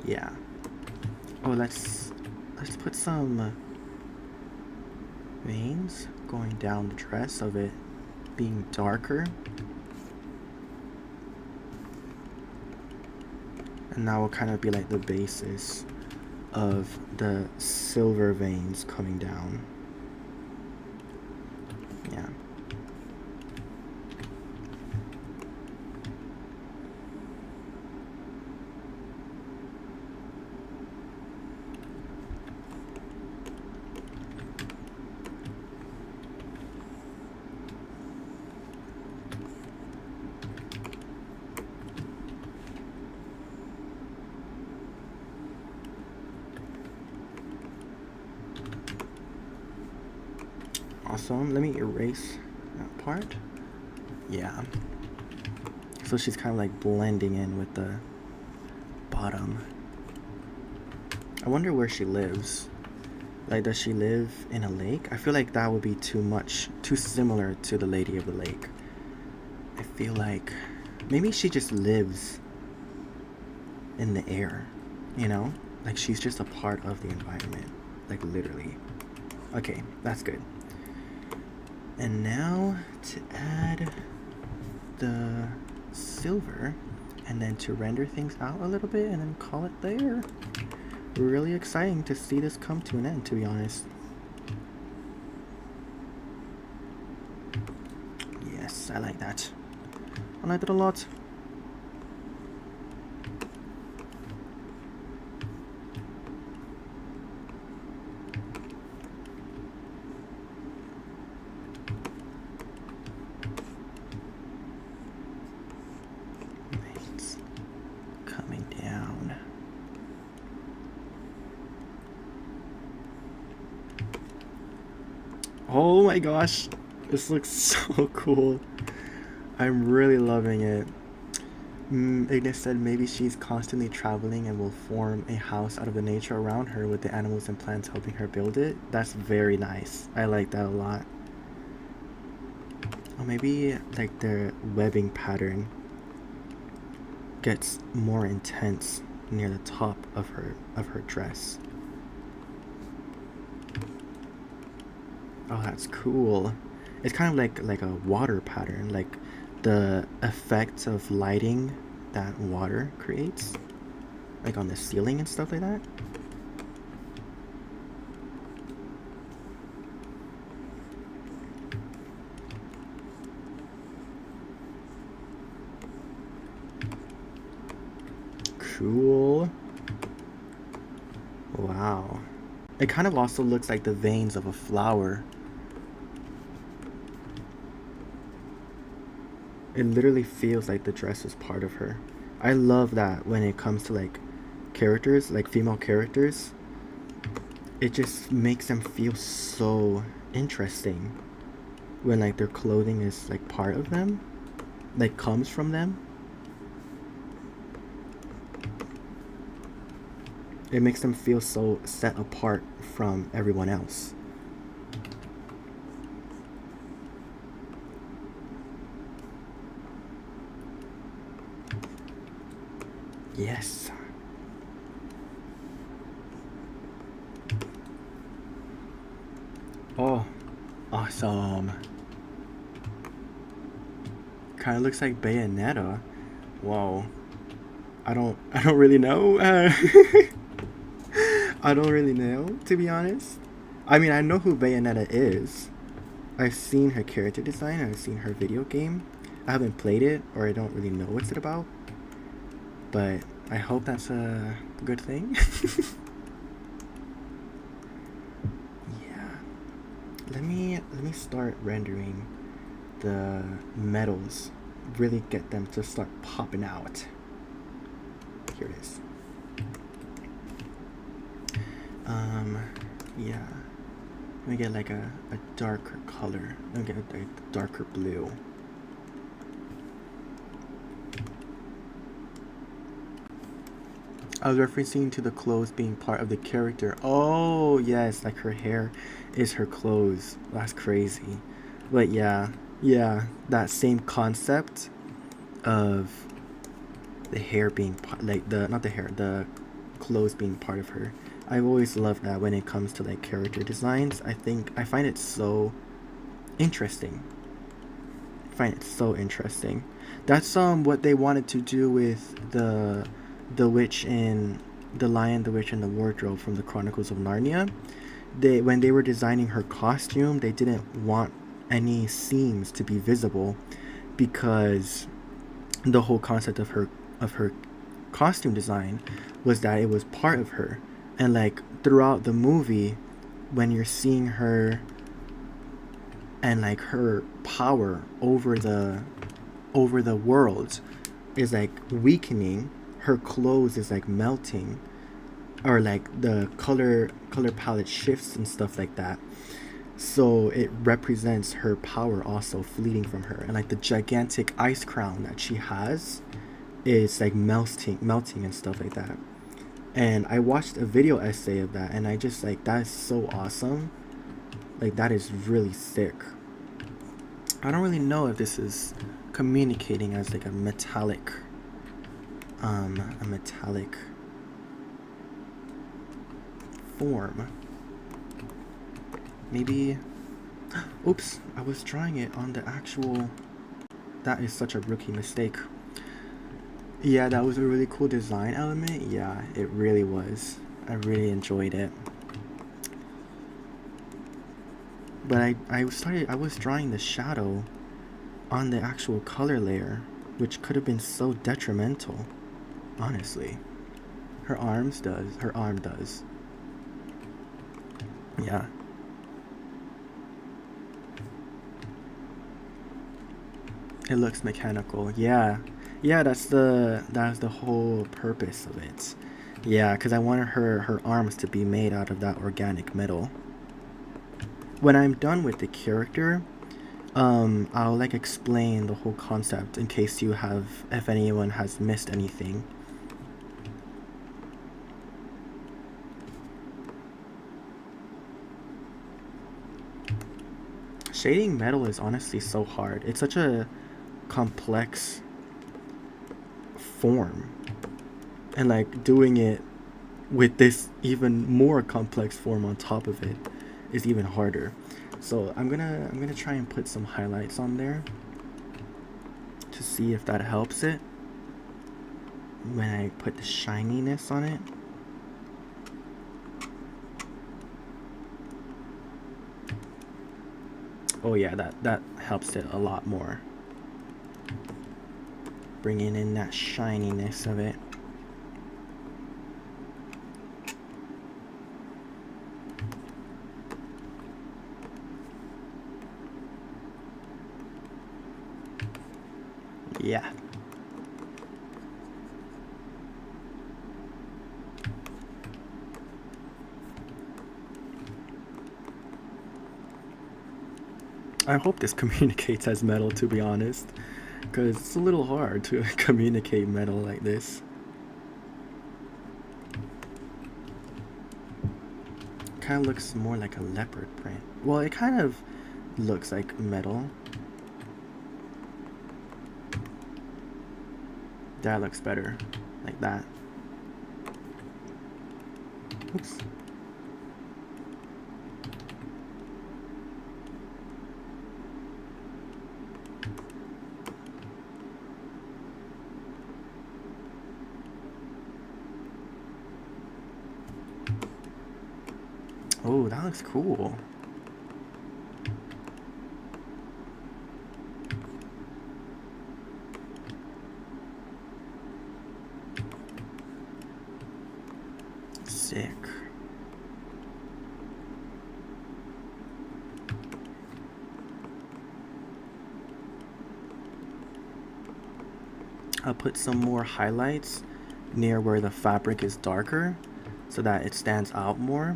Yeah. Oh, let's put some veins going down the dress of it being darker. And that will kind of be like the basis of the silver veins coming down. Yeah. Awesome. Let me erase that part. Yeah. So she's kind of like blending in with the bottom. I wonder where she lives. Like, does she live in a lake? I feel like that would be too much, too similar to the Lady of the Lake. I feel like maybe she just lives in the air, you know? Like, she's just a part of the environment. Like, literally. Okay, that's good. And now to add the silver, and then to render things out a little bit and then call it there. Really exciting to see this come to an end, to be honest. Yes, I like that. I like it a lot. It's coming down. Oh my gosh, this looks so cool. I'm really loving it. Ignis said maybe she's constantly traveling and will form a house out of the nature around her with the animals and plants helping her build it. That's very nice. I like that a lot. Or maybe like the webbing pattern gets more intense near the top of her dress. Oh, that's cool. It's kind of like a water pattern, like the effects of lighting that water creates, like on the ceiling and stuff like that. Cool. Wow. It kind of also looks like the veins of a flower. It literally feels like the dress is part of her. I love that when it comes to like characters, like female characters. It just makes them feel so interesting when like their clothing is like part of them, like comes from them. It makes them feel so set apart from everyone else. Yes. Oh, awesome. Kind of looks like Bayonetta. Whoa. I don't really know. I don't really know, to be honest. I mean, I know who Bayonetta is. I've seen her character design, I've seen her video game. I haven't played it, or I don't really know what's it about. But I hope that's a good thing. Yeah. Let me start rendering the metals. Really get them to start popping out. Here it is. Yeah. Let me get like a darker color. Let me get a darker blue. I was referencing to the clothes being part of the character. Oh, yes, like her hair is her clothes. That's crazy. But yeah, yeah, that same concept of the hair being like the not the hair, the clothes being part of her. I've always loved that when it comes to like character designs. I find it so interesting. I find it so interesting. That's what they wanted to do with the witch in the Lion, the Witch, and the Wardrobe from the Chronicles of Narnia. They when they were designing her costume, they didn't want any seams to be visible because the whole concept of her costume design was that it was part of her. And like throughout the movie, when you're seeing her and like her power over the world is like weakening, her clothes is like melting, or like the color palette shifts and stuff like that. So it represents her power also fleeting from her, and like the gigantic ice crown that she has is like melting and stuff like that. And I watched a video essay of that, and I just like, that is so awesome. Like that is really sick. I don't really know if this is communicating as like a metallic form. Maybe, oops, I was trying it on the actual, that is such a rookie mistake. Yeah, that was a really cool design element. Yeah, it really was. I really enjoyed it. But I was drawing the shadow on the actual color layer, which could have been so detrimental, honestly. Her arm does. Yeah. It looks mechanical. Yeah. Yeah, that's the whole purpose of it. Yeah, because I wanted her arms to be made out of that organic metal. When I'm done with the character, I'll like explain the whole concept in case you have, if anyone has missed anything. Shading metal is honestly so hard. It's such a complex form, and like doing it with this even more complex form on top of it is even harder. So I'm gonna try and put some highlights on there to see if that helps it when I put the shininess on it. Oh yeah, that helps it a lot more, bringing in that shininess of it. Yeah. I hope this communicates as metal, to be honest, because it's a little hard to communicate metal like this. Kind of looks more like a leopard print. Well, it kind of looks like metal. That looks better, like that. Oops. Oh, that looks cool. Sick. I'll put some more highlights near where the fabric is darker so that it stands out more.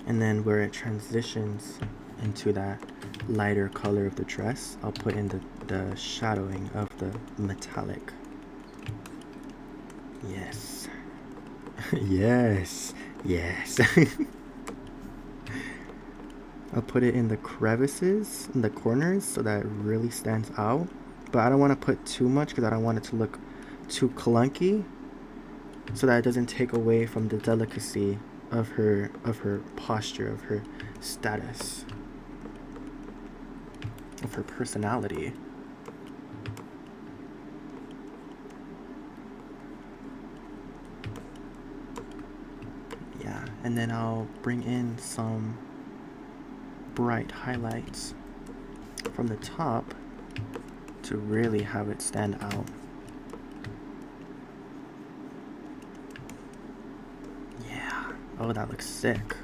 And then where it transitions into that lighter color of the dress, I'll put in the shadowing of the metallic. Yes. Yes. Yes. I'll put it in the crevices, in the corners, so that it really stands out. But I don't want to put too much because I don't want it to look too clunky, so that it doesn't take away from the delicacy of her posture, of her status, of her personality. Yeah, and then I'll bring in some bright highlights from the top to really have it stand out. Yeah. Oh, that looks sick.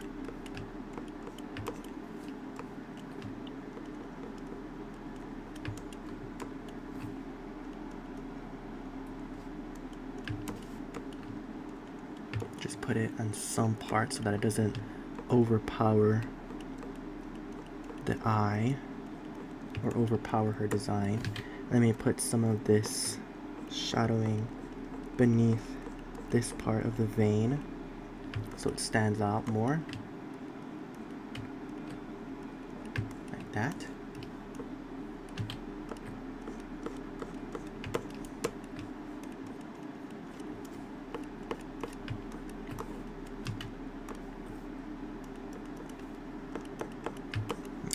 Just put it on some parts so that it doesn't overpower the eye or overpower her design. Let me put some of this shadowing beneath this part of the vein so it stands out more, like that.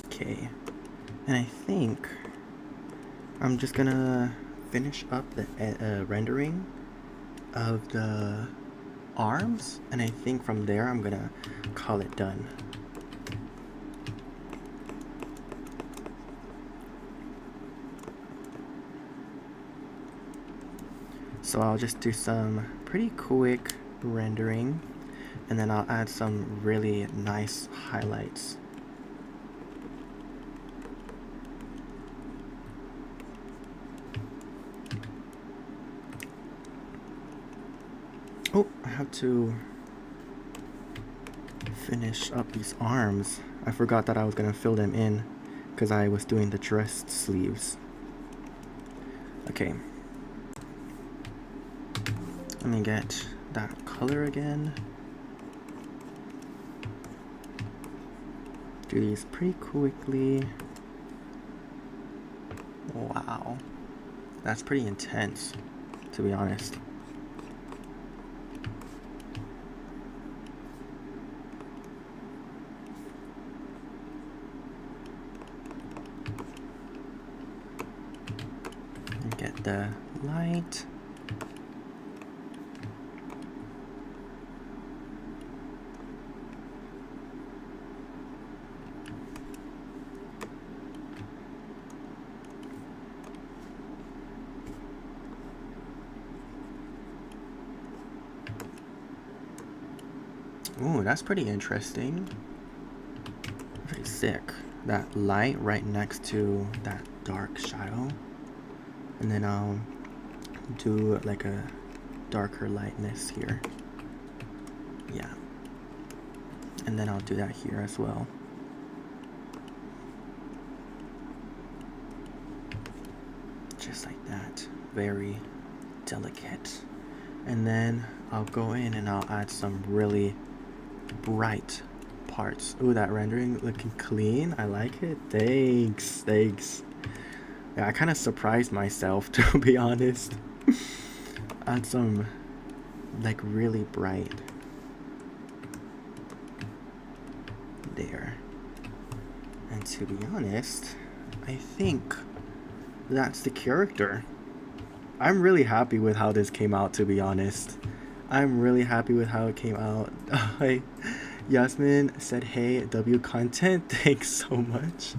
Okay, and I think I'm just gonna finish up the rendering of the arms, and I think from there I'm gonna call it done. So I'll just do some pretty quick rendering, and then I'll add some really nice highlights. Oh, I have to finish up these arms. I forgot that I was gonna fill them in because I was doing the dress sleeves. Okay. Let me get that color again. Do these pretty quickly. Wow. That's pretty intense, to be honest. And get the light. Ooh, that's pretty interesting. Pretty sick. That light right next to that dark shadow. And then I'll do like a darker lightness here. Yeah. And then I'll do that here as well. Just like that. Very delicate. And then I'll go in and I'll add some really bright parts. Ooh, that rendering looking clean. I like it. Thanks. Yeah, I kind of surprised myself, to be honest. Add some like really bright there. And to be honest, I think that's the character. I'm really happy with how this came out, to be honest. I'm really happy with how it came out. Hi, Yasmin said, hey, W content. Thanks so much.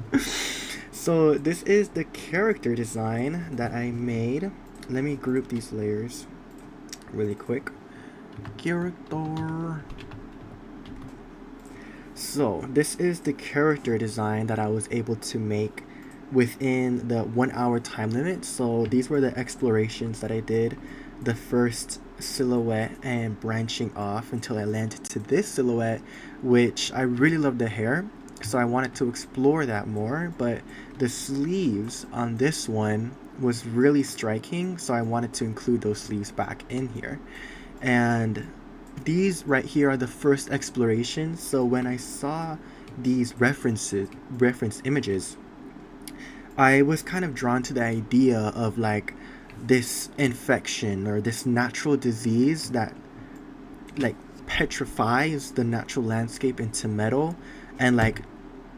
So this is the character design that I made. Let me group these layers really quick. Character. So this is the character design that I was able to make within the 1 hour time limit. So these were the explorations that I did. The first silhouette and branching off until I landed to this silhouette, which I really love the hair. So I wanted to explore that more, but the sleeves on this one was really striking, so I wanted to include those sleeves back in here. And these right here are the first explorations. So when I saw these reference images, I was kind of drawn to the idea of like this infection or this natural disease that like petrifies the natural landscape into metal and like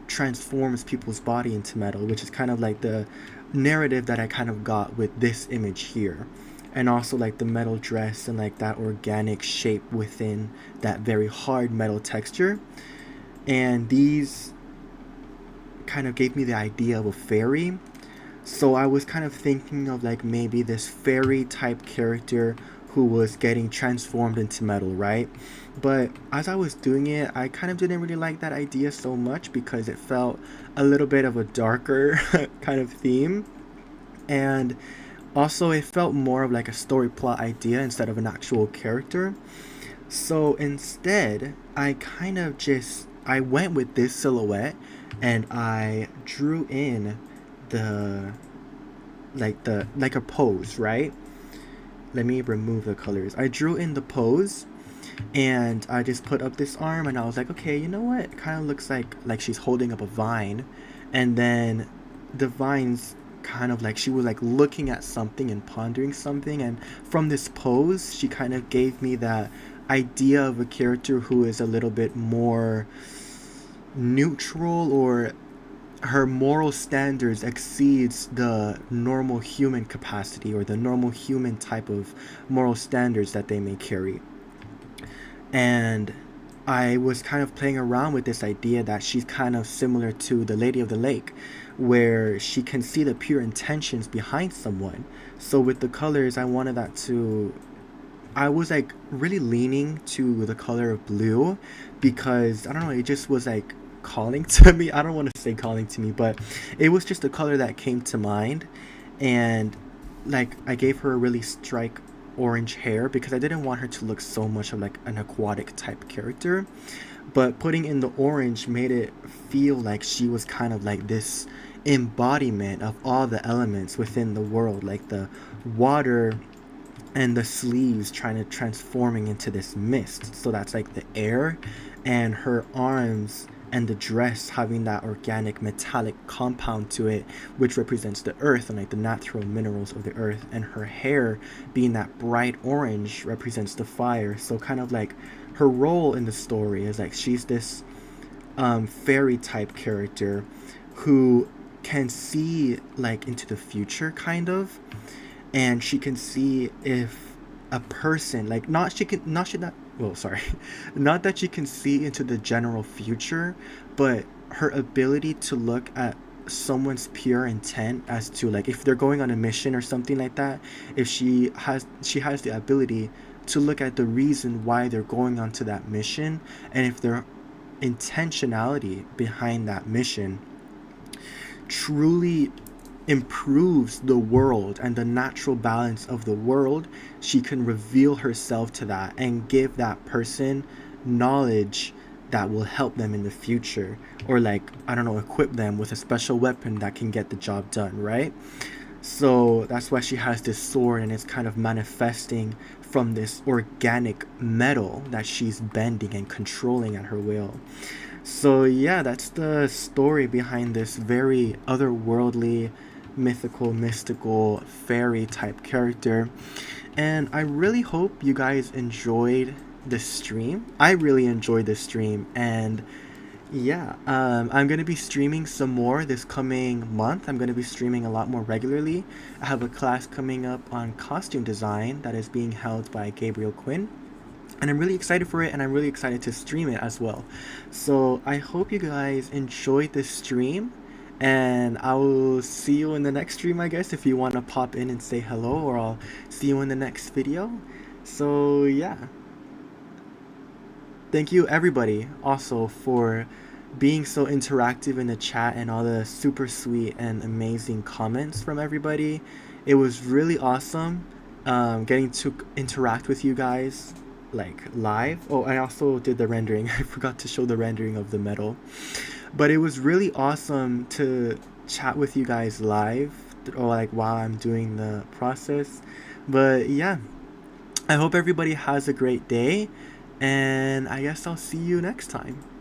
transforms people's body into metal, which is kind of like the narrative that I kind of got with this image here. And also like the metal dress and like that organic shape within that very hard metal texture. And these kind of gave me the idea of a fairy. So I was kind of thinking of like maybe this fairy type character who was getting transformed into metal, right? But as I was doing it, I kind of didn't really like that idea so much because it felt a little bit of a darker kind of theme. And also, it felt more of like a story plot idea instead of an actual character. So instead, I went with this silhouette and I drew in the like a pose, right? Let me remove the colors. I drew in the pose and I just put up this arm and I was like, okay, you know what? It kind of looks like she's holding up a vine, and then the vines kind of like she was like looking at something and pondering something, and from this pose, she kind of gave me that idea of a character who is a little bit more neutral, or her moral standards exceeds the normal human capacity or the normal human type of moral standards that they may carry. And I was kind of playing around with this idea that she's kind of similar to the Lady of the Lake, where she can see the pure intentions behind someone. So with the colors, I was like really leaning to the color of blue because I don't know, it just was like calling to me. I don't want to say calling to me, but it was just a color that came to mind. And like I gave her a really strike orange hair because I didn't want her to look so much of like an aquatic type character, but putting in the orange made it feel like she was kind of like this embodiment of all the elements within the world, like the water and the sleeves trying to transforming into this mist. So that's like the air, and her arms and the dress having that organic metallic compound to it, which represents the earth and like the natural minerals of the earth, and her hair being that bright orange represents the fire. So kind of like her role in the story is like she's this fairy type character who can see like into the future kind of, and she can see if a person like not she can not she not well sorry not that she can see into the general future, but her ability to look at someone's pure intent as to like if they're going on a mission or something like that, if she has the ability to look at the reason why they're going onto that mission, and if their intentionality behind that mission truly improves the world and the natural balance of the world, she can reveal herself to that and give that person knowledge that will help them in the future, or like I don't know, equip them with a special weapon that can get the job done, right? So that's why she has this sword and it's kind of manifesting from this organic metal that she's bending and controlling at her will. So yeah, that's the story behind this very otherworldly, mythical, mystical, fairy type character. And I really hope you guys enjoyed this stream. I really enjoyed this stream, and yeah, I'm gonna be streaming some more this coming month. I'm gonna be streaming a lot more regularly. I have a class coming up on costume design that is being held by Gabriel Quinn, and I'm really excited for it, and I'm really excited to stream it as well. So I hope you guys enjoyed this stream, and I will see you in the next stream, I guess, if you want to pop in and say hello, or I'll see you in the next video. So yeah, thank you everybody also for being so interactive in the chat and all the super sweet and amazing comments from everybody. It was really awesome getting to interact with you guys like live. Oh, I also did the rendering. I forgot to show the rendering of the metal. But it was really awesome to chat with you guys live or like while I'm doing the process. But yeah, I hope everybody has a great day, and I guess I'll see you next time.